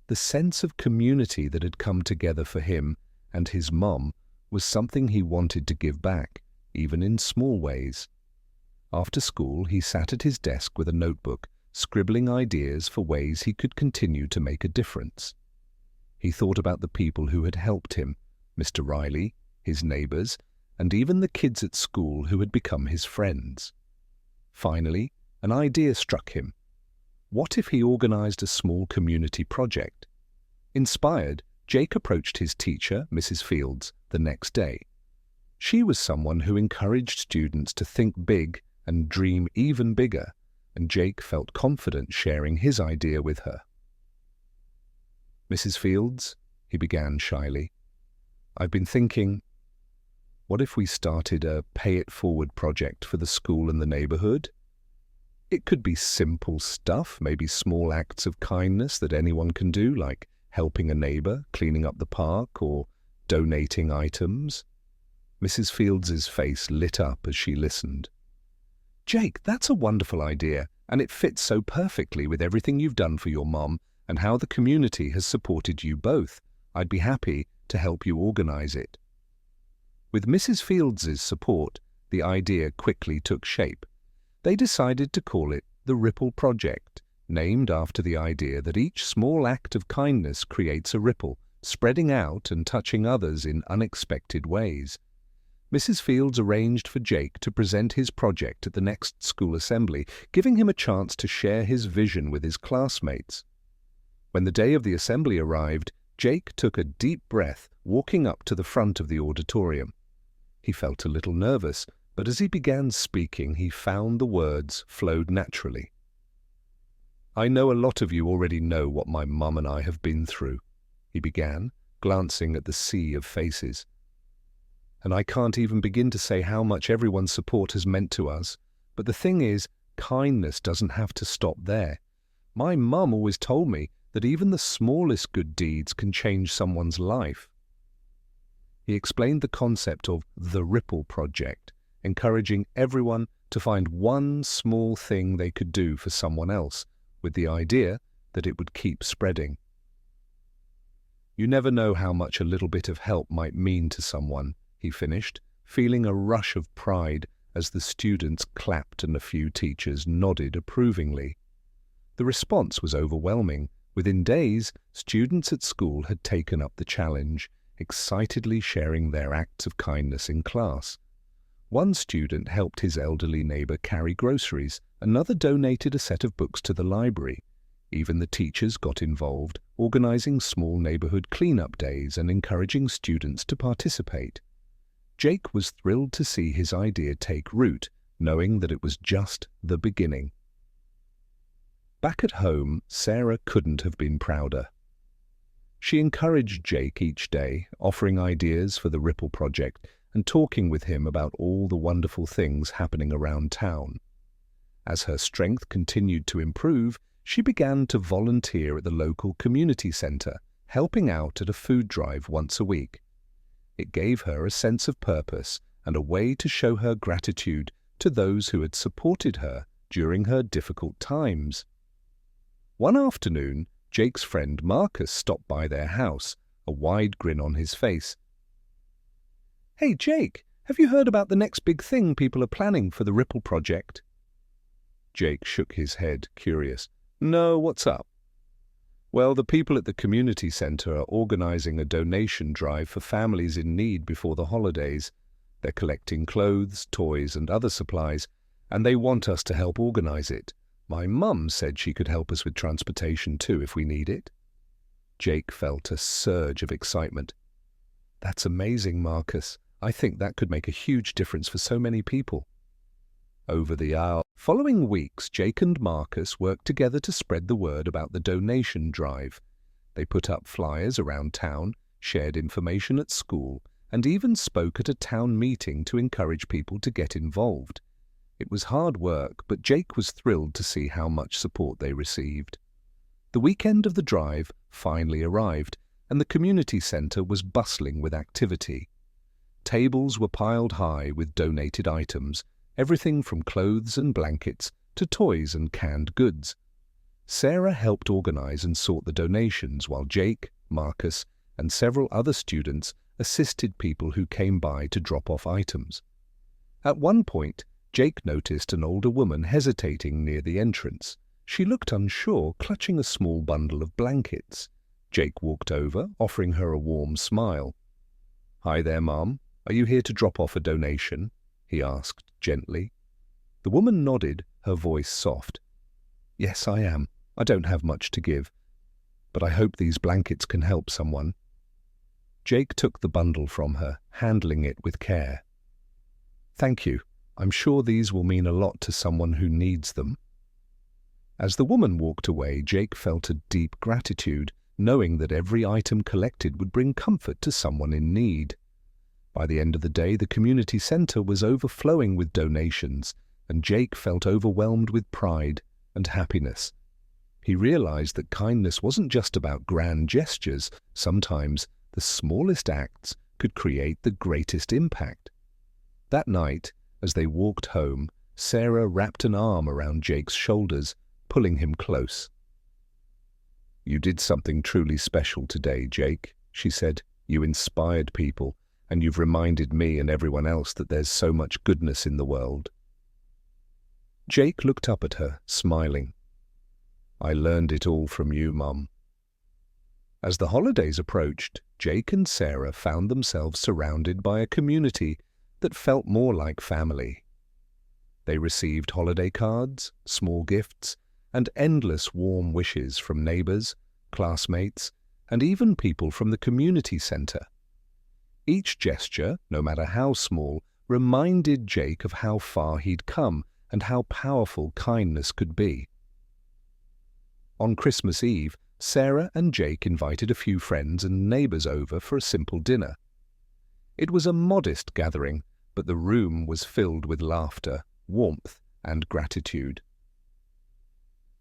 The sense of community that had come together for him and his mom was something he wanted to give back, even in small ways. After school, he sat at his desk with a notebook, scribbling ideas for ways he could continue to make a difference. He thought about the people who had helped him, Mr. Riley, his neighbors, and even the kids at school who had become his friends. Finally, an idea struck him. What if he organized a small community project? Inspired, Jake approached his teacher, Mrs. Fields, the next day. She was someone who encouraged students to think big and dream even bigger, and Jake felt confident sharing his idea with her. "Mrs. Fields," he began shyly, "I've been thinking, what if we started a pay-it-forward project for the school and the neighborhood? It could be simple stuff, maybe small acts of kindness that anyone can do, like helping a neighbor, cleaning up the park, or donating items." Mrs. Fields's face lit up as she listened. "Jake, that's a wonderful idea, and it fits so perfectly with everything you've done for your mom and how the community has supported you both. I'd be happy to help you organize it." With Mrs. Fields's support, the idea quickly took shape. They decided to call it the Ripple Project, named after the idea that each small act of kindness creates a ripple, spreading out and touching others in unexpected ways. Mrs. Fields arranged for Jake to present his project at the next school assembly, giving him a chance to share his vision with his classmates. When the day of the assembly arrived, Jake took a deep breath, walking up to the front of the auditorium. He felt a little nervous, but as he began speaking, he found the words flowed naturally. "I know a lot of you already know what my mum and I have been through," he began, glancing at the sea of faces. "And I can't even begin to say how much everyone's support has meant to us. But the thing is, kindness doesn't have to stop there. My mum always told me that even the smallest good deeds can change someone's life." He explained the concept of the Ripple Project, encouraging everyone to find one small thing they could do for someone else, with the idea that it would keep spreading. "You never know how much a little bit of help might mean to someone," he finished, feeling a rush of pride as the students clapped and a few teachers nodded approvingly. The response was overwhelming. Within days, students at school had taken up the challenge, excitedly sharing their acts of kindness in class. One student helped his elderly neighbor carry groceries, another donated a set of books to the library. Even the teachers got involved, organizing small neighborhood cleanup days and encouraging students to participate. Jake was thrilled to see his idea take root, knowing that it was just the beginning. Back at home, Sarah couldn't have been prouder. She encouraged Jake each day, offering ideas for the Ripple Project and talking with him about all the wonderful things happening around town. As her strength continued to improve, she began to volunteer at the local community center, helping out at a food drive once a week. It gave her a sense of purpose and a way to show her gratitude to those who had supported her during her difficult times. One afternoon, Jake's friend Marcus stopped by their house, a wide grin on his face. "Hey, Jake, have you heard about the next big thing people are planning for the Ripple Project?" Jake shook his head, curious. "No, what's up?" "Well, the people at the community center are organizing a donation drive for families in need before the holidays. They're collecting clothes, toys, and other supplies, and they want us to help organize it. My mum said she could help us with transportation too if we need it." Jake felt a surge of excitement. "That's amazing, Marcus. I think that could make a huge difference for so many people." Over the following weeks, Jake and Marcus worked together to spread the word about the donation drive. They put up flyers around town, shared information at school, and even spoke at a town meeting to encourage people to get involved. It was hard work, but Jake was thrilled to see how much support they received. The weekend of the drive finally arrived, and the community centre was bustling with activity. Tables were piled high with donated items, everything from clothes and blankets to toys and canned goods. Sarah helped organise and sort the donations, while Jake, Marcus, and several other students assisted people who came by to drop off items. At one point, Jake noticed an older woman hesitating near the entrance. She looked unsure, clutching a small bundle of blankets. Jake walked over, offering her a warm smile. "Hi there, Mom. Are you here to drop off a donation?" he asked gently. The woman nodded, her voice soft. "Yes, I am. I don't have much to give, but I hope these blankets can help someone." Jake took the bundle from her, handling it with care. "Thank you. I'm sure these will mean a lot to someone who needs them." As the woman walked away, Jake felt a deep gratitude, knowing that every item collected would bring comfort to someone in need. By the end of the day, the community centre was overflowing with donations, and Jake felt overwhelmed with pride and happiness. He realized that kindness wasn't just about grand gestures. Sometimes the smallest acts could create the greatest impact. That night, as they walked home, Sarah wrapped an arm around Jake's shoulders, pulling him close. "You did something truly special today, Jake," she said. "You inspired people, and you've reminded me and everyone else that there's so much goodness in the world." Jake looked up at her, smiling. "I learned it all from you, Mum." As the holidays approached, Jake and Sarah found themselves surrounded by a community that felt more like family. They received holiday cards, small gifts, and endless warm wishes from neighbours, classmates, and even people from the community centre. Each gesture, no matter how small, reminded Jake of how far he'd come and how powerful kindness could be. On Christmas Eve, Sarah and Jake invited a few friends and neighbours over for a simple dinner. It was a modest gathering, but the room was filled with laughter, warmth, and gratitude.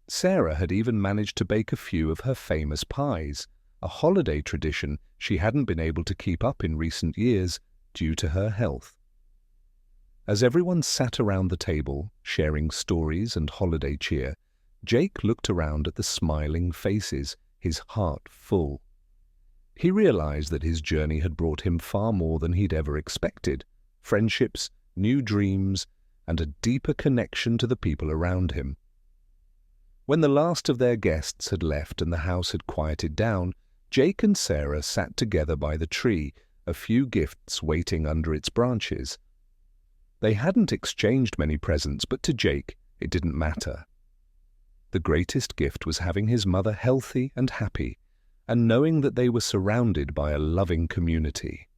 Sarah had even managed to bake a few of her famous pies, a holiday tradition she hadn't been able to keep up in recent years due to her health. As everyone sat around the table, sharing stories and holiday cheer, Jake looked around at the smiling faces, his heart full. He realized that his journey had brought him far more than he'd ever expected: friendships, new dreams, and a deeper connection to the people around him. When the last of their guests had left and the house had quieted down, Jake and Sarah sat together by the tree, a few gifts waiting under its branches. They hadn't exchanged many presents, but to Jake it didn't matter. The greatest gift was having his mother healthy and happy, and knowing that they were surrounded by a loving community.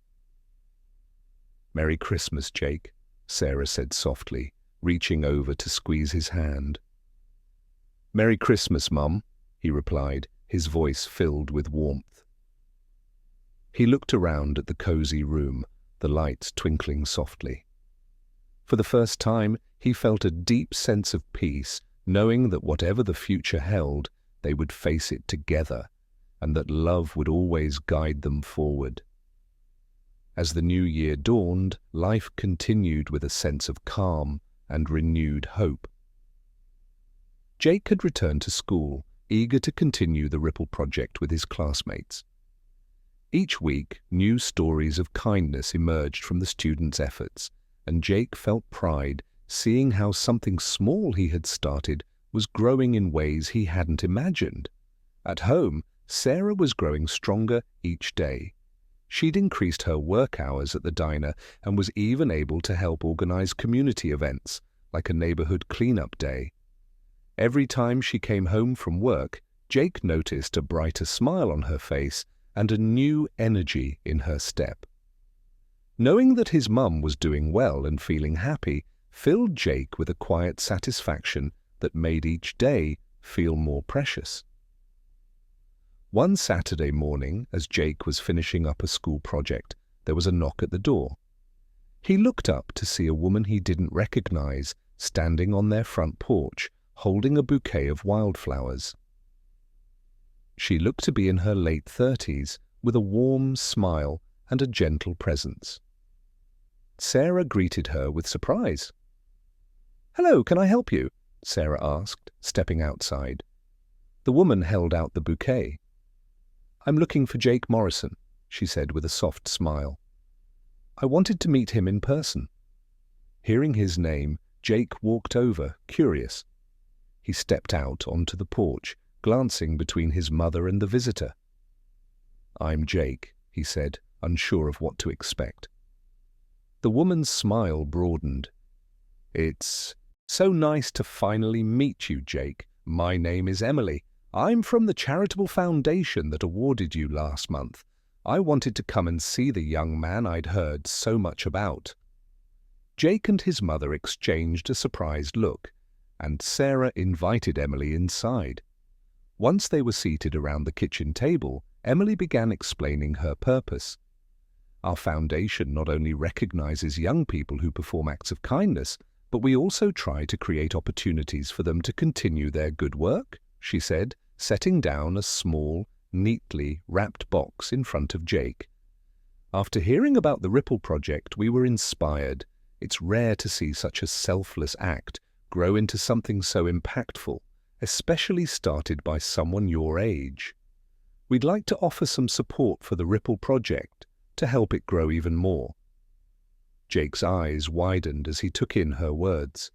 "Merry Christmas, Jake," Sarah said softly, reaching over to squeeze his hand. "Merry Christmas, Mum," he replied, his voice filled with warmth. He looked around at the cozy room, the lights twinkling softly. For the first time, he felt a deep sense of peace, knowing that whatever the future held, they would face it together, and that love would always guide them forward. As the new year dawned, life continued with a sense of calm and renewed hope. Jake had returned to school, eager to continue the Ripple project with his classmates. Each week, new stories of kindness emerged from the students' efforts, and Jake felt pride seeing how something small he had started was growing in ways he hadn't imagined. At home, Sarah was growing stronger each day. She'd increased her work hours at the diner and was even able to help organize community events, like a neighborhood cleanup day. Every time she came home from work, Jake noticed a brighter smile on her face and a new energy in her step. Knowing that his mum was doing well and feeling happy filled Jake with a quiet satisfaction that made each day feel more precious. One Saturday morning, as Jake was finishing up a school project, there was a knock at the door. He looked up to see a woman he didn't recognize standing on their front porch, holding a bouquet of wildflowers. She looked to be in her late 30s, with a warm smile and a gentle presence. Sarah greeted her with surprise. "Hello, can I help you?" Sarah asked, stepping outside. The woman held out the bouquet. "I'm looking for Jake Morrison," she said with a soft smile. "I wanted to meet him in person." Hearing his name, Jake walked over, curious. He stepped out onto the porch, glancing between his mother and the visitor. "I'm Jake," he said, unsure of what to expect. The woman's smile broadened. "It's so nice to finally meet you, Jake. My name is Emily. I'm from the charitable foundation that awarded you last month. I wanted to come and see the young man I'd heard so much about." Jake and his mother exchanged a surprised look, and Sarah invited Emily inside. Once they were seated around the kitchen table, Emily began explaining her purpose. "Our foundation not only recognizes young people who perform acts of kindness, but we also try to create opportunities for them to continue their good work," she said, setting down a small, neatly wrapped box in front of Jake. "After hearing about the Ripple Project, we were inspired. It's rare to see such a selfless act grow into something so impactful, especially started by someone your age. We'd like to offer some support for the Ripple Project to help it grow even more." Jake's eyes widened as he took in her words.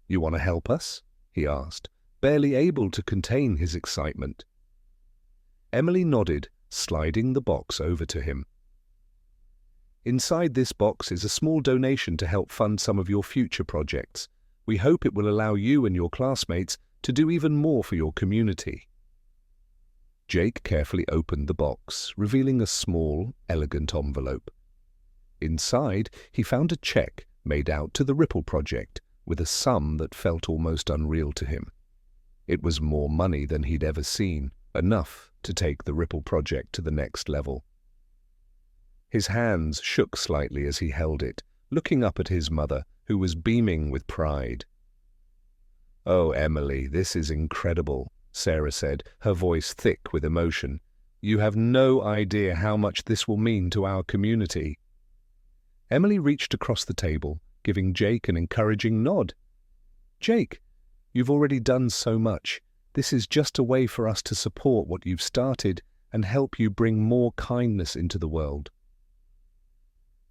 "You want to help us?" he asked, barely able to contain his excitement. Emily nodded, sliding the box over to him. "Inside this box is a small donation to help fund some of your future projects. We hope it will allow you and your classmates to do even more for your community." Jake carefully opened the box, revealing a small, elegant envelope. Inside, he found a check made out to the Ripple Project with a sum that felt almost unreal to him. It was more money than he'd ever seen, enough to take the Ripple Project to the next level. His hands shook slightly as he held it, looking up at his mother, who was beaming with pride. "Oh, Emily, this is incredible," Sarah said, her voice thick with emotion. "You have no idea how much this will mean to our community." Emily reached across the table, giving Jake an encouraging nod. "Jake, you've already done so much. This is just a way for us to support what you've started and help you bring more kindness into the world."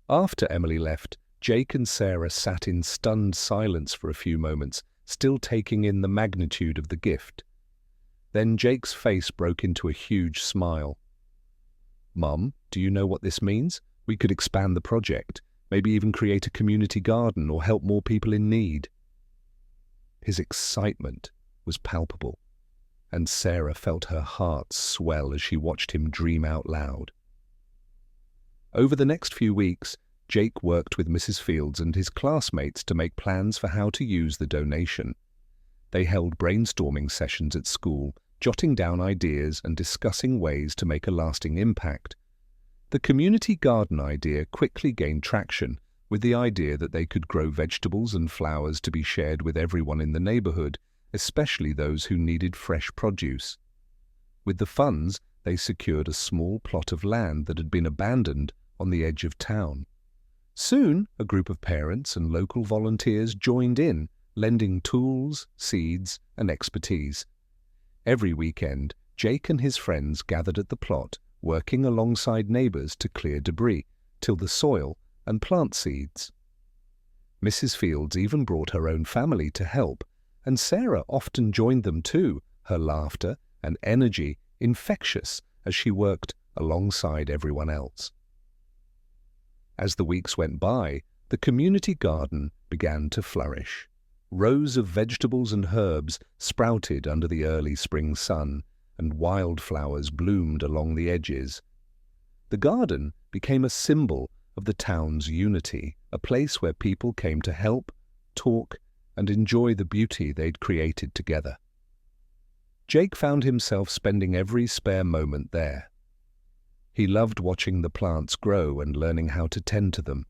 After Emily left, Jake and Sarah sat in stunned silence for a few moments, still taking in the magnitude of the gift. Then Jake's face broke into a huge smile. "Mum, do you know what this means? We could expand the project, maybe even create a community garden or help more people in need." His excitement was palpable, and Sarah felt her heart swell as she watched him dream out loud. Over the next few weeks, Jake worked with Mrs. Fields and his classmates to make plans for how to use the donation. They held brainstorming sessions at school, jotting down ideas and discussing ways to make a lasting impact. The community garden idea quickly gained traction, with the idea that they could grow vegetables and flowers to be shared with everyone in the neighborhood, especially those who needed fresh produce. With the funds, they secured a small plot of land that had been abandoned on the edge of town. Soon, a group of parents and local volunteers joined in, lending tools, seeds, and expertise. Every weekend, Jake and his friends gathered at the plot, working alongside neighbors to clear debris, till the soil, and plant seeds. Mrs. Fields even brought her own family to help, and Sarah often joined them too, her laughter and energy infectious as she worked alongside everyone else. As the weeks went by, the community garden began to flourish. Rows of vegetables and herbs sprouted under the early spring sun, and wildflowers bloomed along the edges. The garden became a symbol of the town's unity, a place where people came to help, talk, and enjoy the beauty they'd created together. Jake found himself spending every spare moment there. He loved watching the plants grow and learning how to tend to them.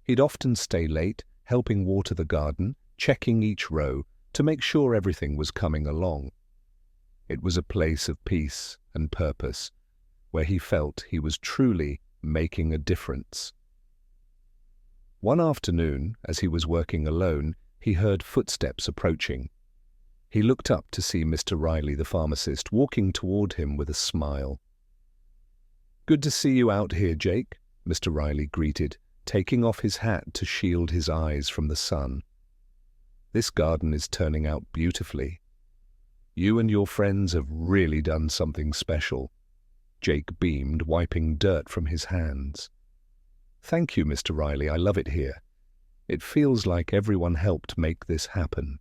He'd often stay late, helping water the garden, checking each row to make sure everything was coming along. It was a place of peace and purpose, where he felt he was truly making a difference. One afternoon, as he was working alone, he heard footsteps approaching. He looked up to see Mr. Riley, the pharmacist, walking toward him with a smile. "Good to see you out here, Jake," Mr. Riley greeted, taking off his hat to shield his eyes from the sun. "This garden is turning out beautifully. You and your friends have really done something special." Jake beamed, wiping dirt from his hands. "Thank you, Mr. Riley. I love it here. It feels like everyone helped make this happen."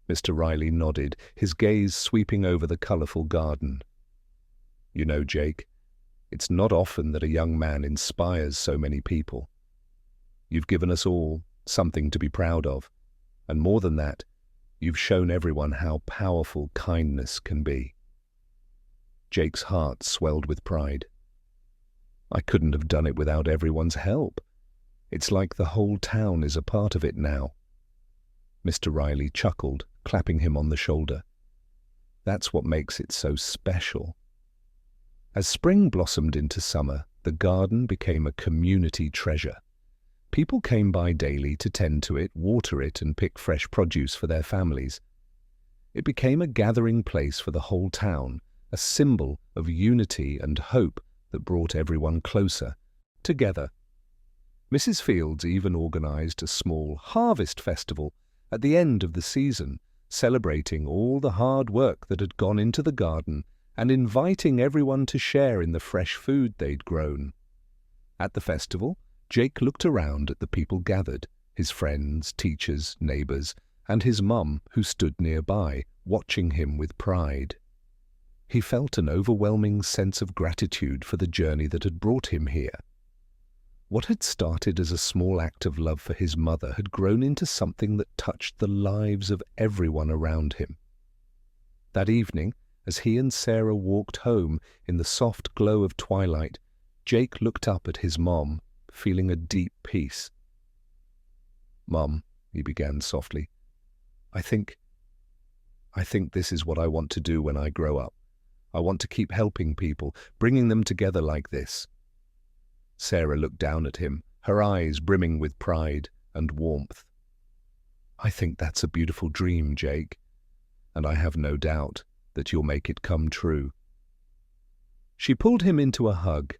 Mr. Riley nodded, his gaze sweeping over the colorful garden. "You know, Jake, it's not often that a young man inspires so many people. You've given us all something to be proud of, and more than that, you've shown everyone how powerful kindness can be." Jake's heart swelled with pride. "I couldn't have done it without everyone's help. It's like the whole town is a part of it now." Mr. Riley chuckled, clapping him on the shoulder. "That's what makes it so special." As spring blossomed into summer, the garden became a community treasure. People came by daily to tend to it, water it, and pick fresh produce for their families. It became a gathering place for the whole town, a symbol of unity and hope that brought everyone closer, together. Mrs. Fields even organized a small harvest festival at the end of the season, celebrating all the hard work that had gone into the garden and inviting everyone to share in the fresh food they'd grown. At the festival, Jake looked around at the people gathered, his friends, teachers, neighbors, and his mum, who stood nearby, watching him with pride. He felt an overwhelming sense of gratitude for the journey that had brought him here. What had started as a small act of love for his mother had grown into something that touched the lives of everyone around him. That evening, as he and Sarah walked home in the soft glow of twilight, Jake looked up at his mom, feeling a deep peace. "Mom," he began softly, I think this is what I want to do when I grow up. I want to keep helping people, bringing them together like this." Sarah looked down at him, her eyes brimming with pride and warmth. "I think that's a beautiful dream, Jake, and I have no doubt that you'll make it come true." She pulled him into a hug,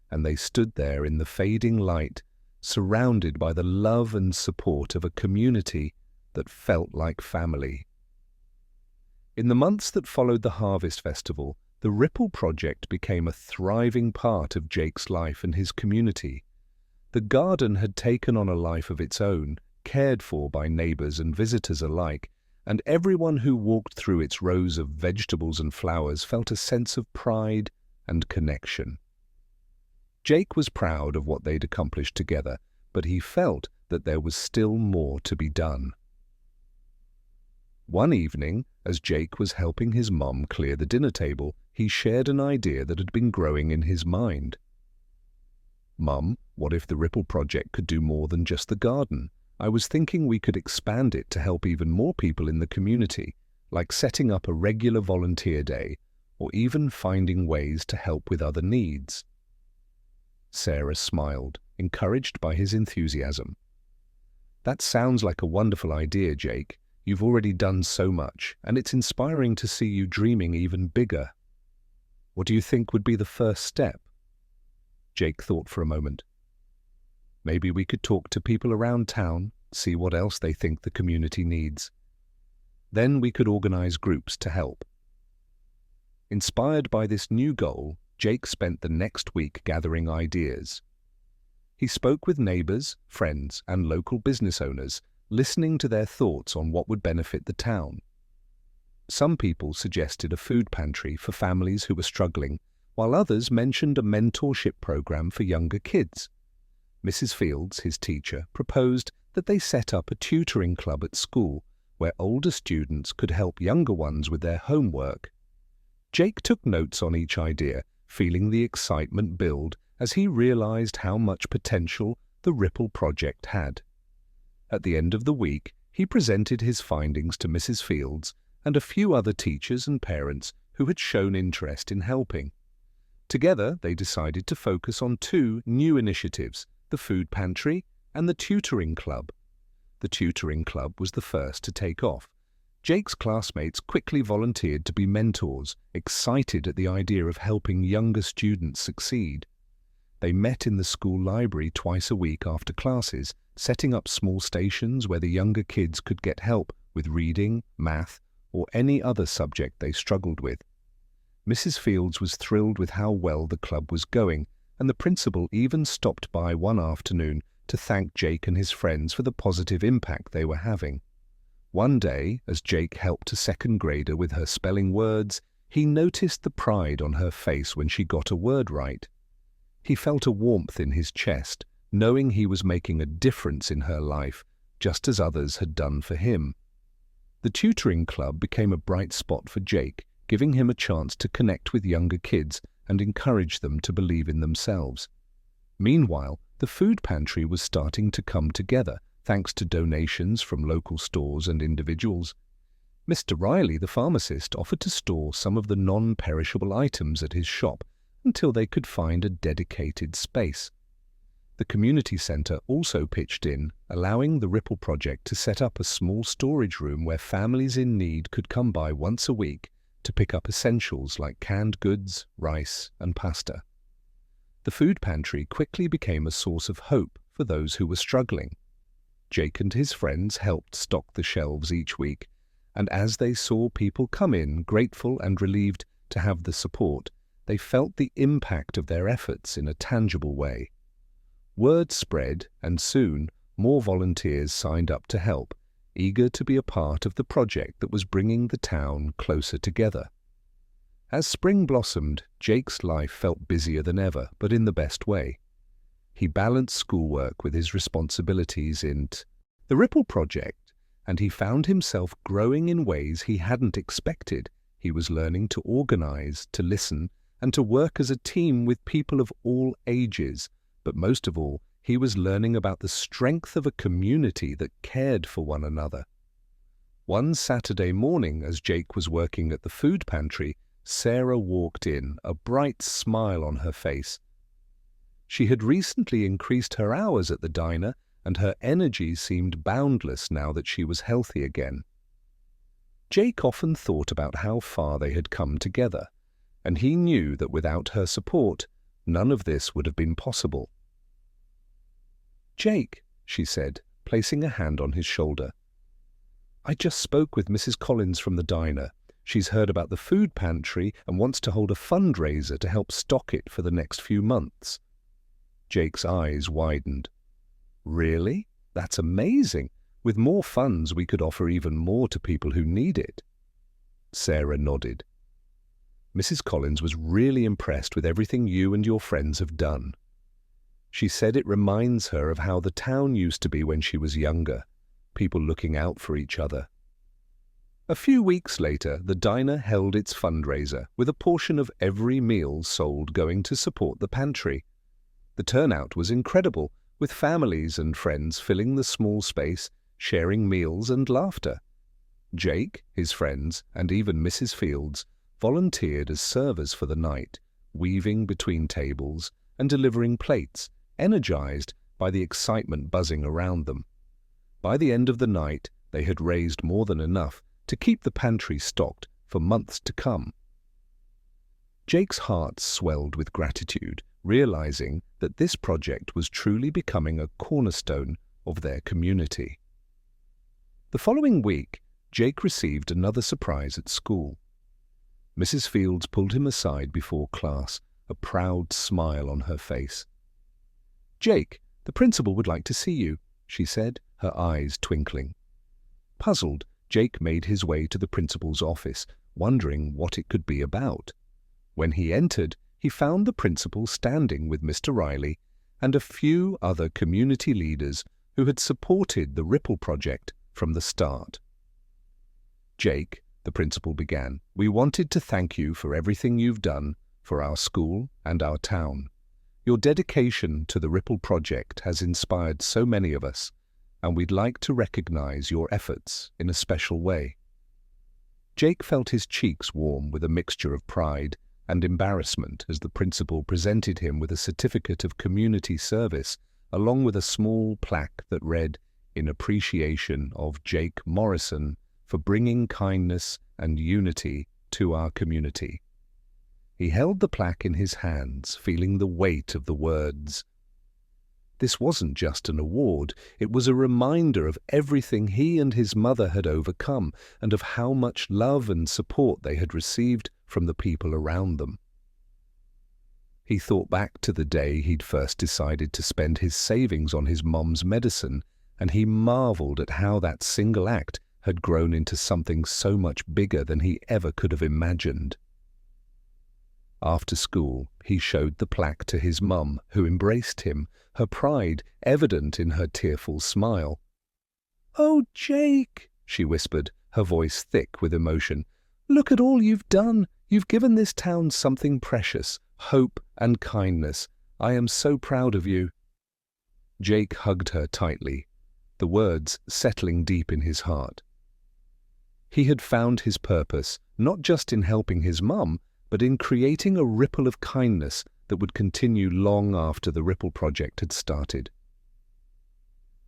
and they stood there in the fading light, surrounded by the love and support of a community that felt like family. In the months that followed the Harvest Festival, the Ripple Project became a thriving part of Jake's life and his community. The garden had taken on a life of its own, cared for by neighbors and visitors alike, and everyone who walked through its rows of vegetables and flowers felt a sense of pride and connection. Jake was proud of what they'd accomplished together, but he felt that there was still more to be done. One evening, as Jake was helping his mom clear the dinner table, he shared an idea that had been growing in his mind. "Mum, what if the Ripple Project could do more than just the garden? I was thinking we could expand it to help even more people in the community, like setting up a regular volunteer day, or even finding ways to help with other needs." Sarah smiled, encouraged by his enthusiasm. "That sounds like a wonderful idea, Jake. You've already done so much, and it's inspiring to see you dreaming even bigger. What do you think would be the first step?" Jake thought for a moment. "Maybe we could talk to people around town, see what else they think the community needs. Then we could organize groups to help." Inspired by this new goal, Jake spent the next week gathering ideas. He spoke with neighbors, friends, and local business owners, listening to their thoughts on what would benefit the town. Some people suggested a food pantry for families who were struggling, while others mentioned a mentorship program for younger kids. Mrs. Fields, his teacher, proposed that they set up a tutoring club at school where older students could help younger ones with their homework. Jake took notes on each idea, feeling the excitement build as he realized how much potential the Ripple project had. At the end of the week, he presented his findings to Mrs. Fields and a few other teachers and parents who had shown interest in helping. Together, they decided to focus on two new initiatives, the food pantry and the tutoring club. The tutoring club was the first to take off. Jake's classmates quickly volunteered to be mentors, excited at the idea of helping younger students succeed. They met in the school library twice a week after classes, setting up small stations where the younger kids could get help with reading, math, or any other subject they struggled with. Mrs. Fields was thrilled with how well the club was going, and the principal even stopped by one afternoon to thank Jake and his friends for the positive impact they were having. One day, as Jake helped a second grader with her spelling words, he noticed the pride on her face when she got a word right. He felt a warmth in his chest, knowing he was making a difference in her life, just as others had done for him. The tutoring club became a bright spot for Jake, giving him a chance to connect with younger kids and encourage them to believe in themselves. Meanwhile, the food pantry was starting to come together, thanks to donations from local stores and individuals. Mr. Riley, the pharmacist, offered to store some of the non-perishable items at his shop until they could find a dedicated space. The community centre also pitched in, allowing the Ripple project to set up a small storage room where families in need could come by once a week to pick up essentials like canned goods, rice, and pasta. The food pantry quickly became a source of hope for those who were struggling. Jake and his friends helped stock the shelves each week, and as they saw people come in grateful and relieved to have the support, they felt the impact of their efforts in a tangible way. Word spread, and soon more volunteers signed up to help, eager to be a part of the project that was bringing the town closer together. As spring blossomed, Jake's life felt busier than ever, but in the best way. He balanced schoolwork with his responsibilities in the Ripple project, and he found himself growing in ways he hadn't expected. He was learning to organize, to listen, and to work as a team with people of all ages, but most of all, he was learning about the strength of a community that cared for one another. One Saturday morning, as Jake was working at the food pantry, Sarah walked in, a bright smile on her face. She had recently increased her hours at the diner, and her energy seemed boundless now that she was healthy again. Jake often thought about how far they had come together, and he knew that without her support, none of this would have been possible. "Jake," she said, placing a hand on his shoulder, "I just spoke with Mrs. Collins from the diner. She's heard about the food pantry and wants to hold a fundraiser to help stock it for the next few months." Jake's eyes widened. "Really? That's amazing. With more funds, we could offer even more to people who need it." Sarah nodded. "Mrs. Collins was really impressed with everything you and your friends have done. She said it reminds her of how the town used to be when she was younger, people looking out for each other." A few weeks later, the diner held its fundraiser, with a portion of every meal sold going to support the pantry. The turnout was incredible, with families and friends filling the small space, sharing meals and laughter. Jake, his friends, and even Mrs. Fields volunteered as servers for the night, weaving between tables and delivering plates, energized by the excitement buzzing around them. By the end of the night, they had raised more than enough to keep the pantry stocked for months to come. Jake's heart swelled with gratitude, realizing that this project was truly becoming a cornerstone of their community. The following week, Jake received another surprise at school. Mrs. Fields pulled him aside before class, a proud smile on her face. "Jake, the principal would like to see you," she said, her eyes twinkling. Puzzled, Jake made his way to the principal's office, wondering what it could be about. When he entered, he found the principal standing with Mr. Riley and a few other community leaders who had supported the Ripple project from the start. "Jake," the principal began, "we wanted to thank you for everything you've done, for our school and our town. Your dedication to the Ripple Project has inspired so many of us, and we'd like to recognize your efforts in a special way." Jake felt his cheeks warm with a mixture of pride and embarrassment as the principal presented him with a certificate of community service along with a small plaque that read, "In appreciation of Jake Morrison for bringing kindness and unity to our community." He held the plaque in his hands, feeling the weight of the words. This wasn't just an award, it was a reminder of everything he and his mother had overcome and of how much love and support they had received from the people around them. He thought back to the day he'd first decided to spend his savings on his mom's medicine, and he marveled at how that single act had grown into something so much bigger than he ever could have imagined. After school, he showed the plaque to his mum, who embraced him, her pride evident in her tearful smile. "Oh, Jake," she whispered, her voice thick with emotion. "Look at all you've done. You've given this town something precious, hope and kindness. I am so proud of you." Jake hugged her tightly, the words settling deep in his heart. He had found his purpose, not just in helping his mum, but in creating a ripple of kindness that would continue long after the Ripple Project had started.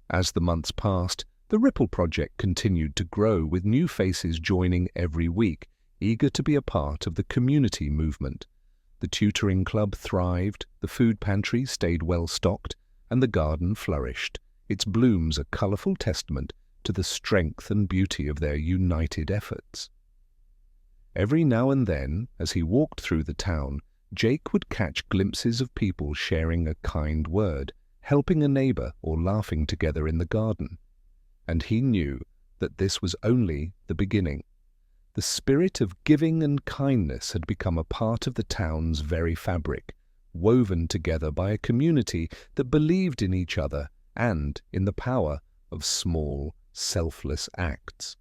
As the months passed, the Ripple Project continued to grow, with new faces joining every week, eager to be a part of the community movement. The tutoring club thrived, the food pantry stayed well stocked, and the garden flourished, its blooms a colourful testament to the strength and beauty of their united efforts. Every now and then, as he walked through the town, Jake would catch glimpses of people sharing a kind word, helping a neighbour or laughing together in the garden. And he knew that this was only the beginning. The spirit of giving and kindness had become a part of the town's very fabric, woven together by a community that believed in each other and in the power of small, selfless acts.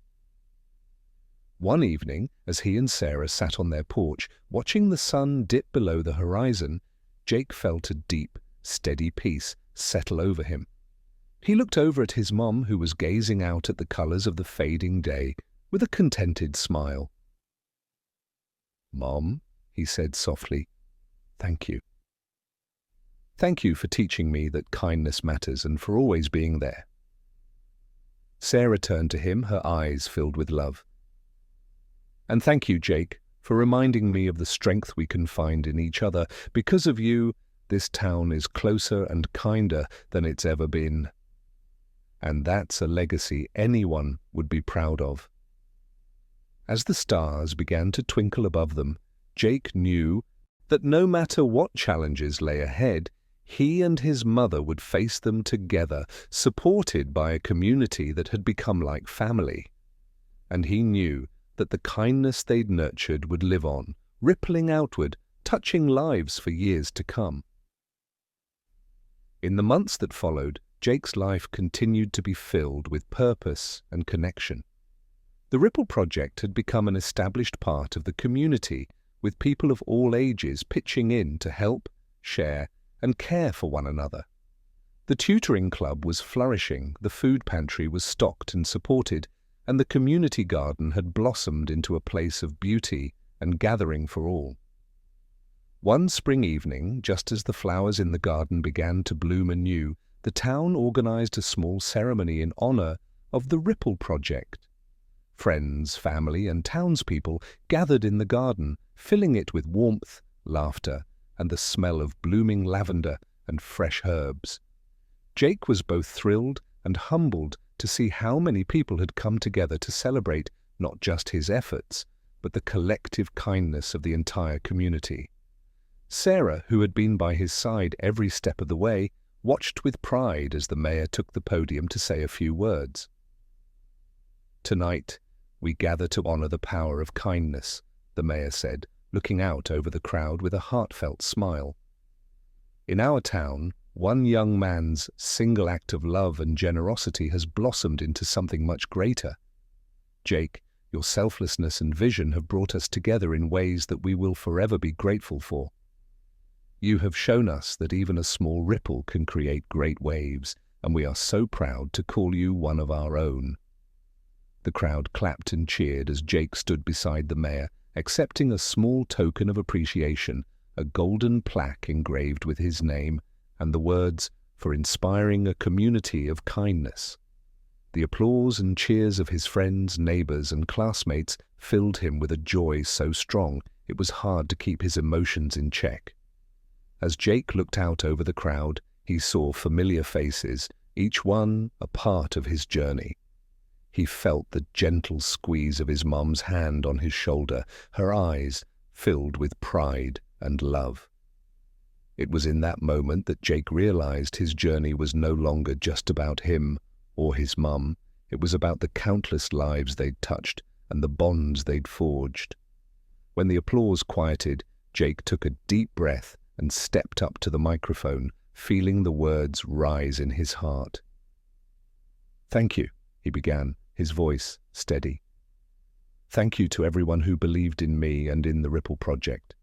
One evening, as he and Sarah sat on their porch, watching the sun dip below the horizon, Jake felt a deep, steady peace settle over him. He looked over at his mom, who was gazing out at the colors of the fading day with a contented smile. "Mom," he said softly, "thank you. Thank you for teaching me that kindness matters and for always being there." Sarah turned to him, her eyes filled with love. "And thank you, Jake, for reminding me of the strength we can find in each other. Because of you, this town is closer and kinder than it's ever been. And that's a legacy anyone would be proud of." As the stars began to twinkle above them, Jake knew that no matter what challenges lay ahead, he and his mother would face them together, supported by a community that had become like family. And he knew that the kindness they'd nurtured would live on, rippling outward, touching lives for years to come. In the months that followed, Jake's life continued to be filled with purpose and connection. The Ripple Project had become an established part of the community, with people of all ages pitching in to help, share, and care for one another. The tutoring club was flourishing, the food pantry was stocked and supported, and the community garden had blossomed into a place of beauty and gathering for all. One spring evening, just as the flowers in the garden began to bloom anew, the town organized a small ceremony in honor of the Ripple Project. Friends, family, and townspeople gathered in the garden, filling it with warmth, laughter, and the smell of blooming lavender and fresh herbs. Jake was both thrilled and humbled to see how many people had come together to celebrate not just his efforts, but the collective kindness of the entire community. Sarah, who had been by his side every step of the way, watched with pride as the mayor took the podium to say a few words. "Tonight, we gather to honor the power of kindness," the mayor said, looking out over the crowd with a heartfelt smile. "In our town, one young man's single act of love and generosity has blossomed into something much greater. Jake, Your selflessness and vision have brought us together in ways that we will forever be grateful for. You have shown us that even a small ripple can create great waves, and we are so proud to call you one of our own." The crowd clapped and cheered as Jake stood beside the mayor, accepting a small token of appreciation, a golden plaque engraved with his name and the words, "For inspiring a community of kindness." The applause and cheers of his friends, neighbors, and classmates filled him with a joy so strong it was hard to keep his emotions in check. As Jake looked out over the crowd, he saw familiar faces, each one a part of his journey. He felt the gentle squeeze of his mom's hand on his shoulder, her eyes filled with pride and love. It was in that moment that Jake realized his journey was no longer just about him or his mum. It was about the countless lives they'd touched and the bonds they'd forged. When the applause quieted, Jake took a deep breath and stepped up to the microphone, feeling the words rise in his heart. "Thank you," he began, his voice steady. "Thank you to everyone who believed in me and in the Ripple Project.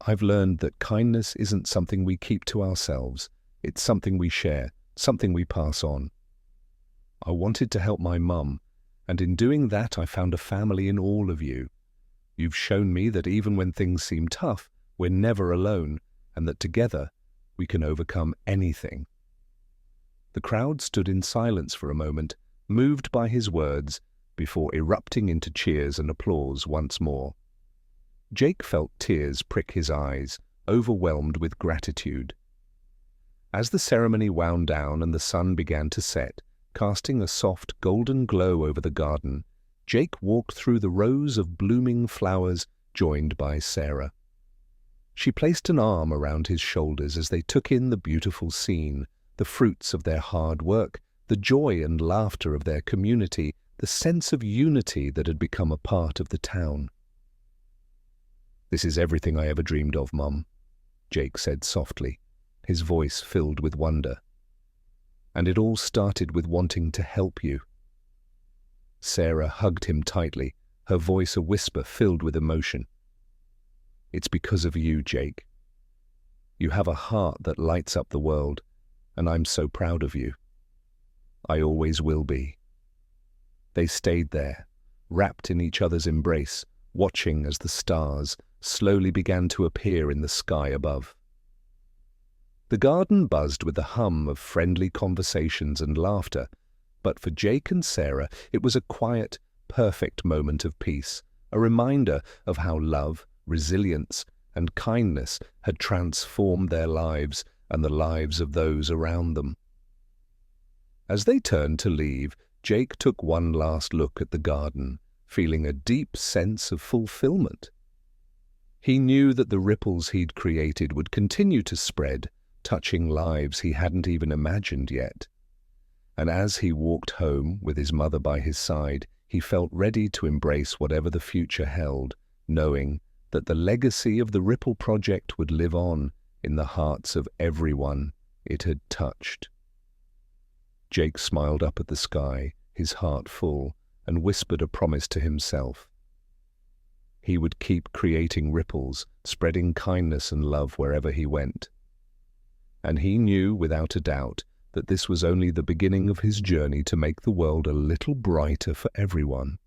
I've learned that kindness isn't something we keep to ourselves. It's something we share, something we pass on. I wanted to help my mum, and in doing that I found a family in all of you. You've shown me that even when things seem tough, we're never alone, and that together we can overcome anything." The crowd stood in silence for a moment, moved by his words, before erupting into cheers and applause once more. Jake felt tears prick his eyes, overwhelmed with gratitude. As the ceremony wound down and the sun began to set, casting a soft golden glow over the garden, Jake walked through the rows of blooming flowers, joined by Sarah. She placed an arm around his shoulders as they took in the beautiful scene, the fruits of their hard work, the joy and laughter of their community, the sense of unity that had become a part of the town. "This is everything I ever dreamed of, Mum," Jake said softly, his voice filled with wonder. "And it all started with wanting to help you." Sarah hugged him tightly, her voice a whisper filled with emotion. "It's because of you, Jake. You have a heart that lights up the world, and I'm so proud of you. I always will be." They stayed there, wrapped in each other's embrace, watching as the stars slowly began to appear in the sky above. The garden buzzed with the hum of friendly conversations and laughter, but for Jake and Sarah it was a quiet, perfect moment of peace, a reminder of how love, resilience, and kindness had transformed their lives and the lives of those around them. As they turned to leave, Jake took one last look at the garden, feeling a deep sense of fulfillment. He knew that the ripples he'd created would continue to spread, touching lives he hadn't even imagined yet. And as he walked home with his mother by his side, he felt ready to embrace whatever the future held, knowing that the legacy of the Ripple Project would live on in the hearts of everyone it had touched. Jake smiled up at the sky, his heart full, and whispered a promise to himself. He would keep creating ripples, spreading kindness and love wherever he went. And he knew without a doubt that this was only the beginning of his journey to make the world a little brighter for everyone.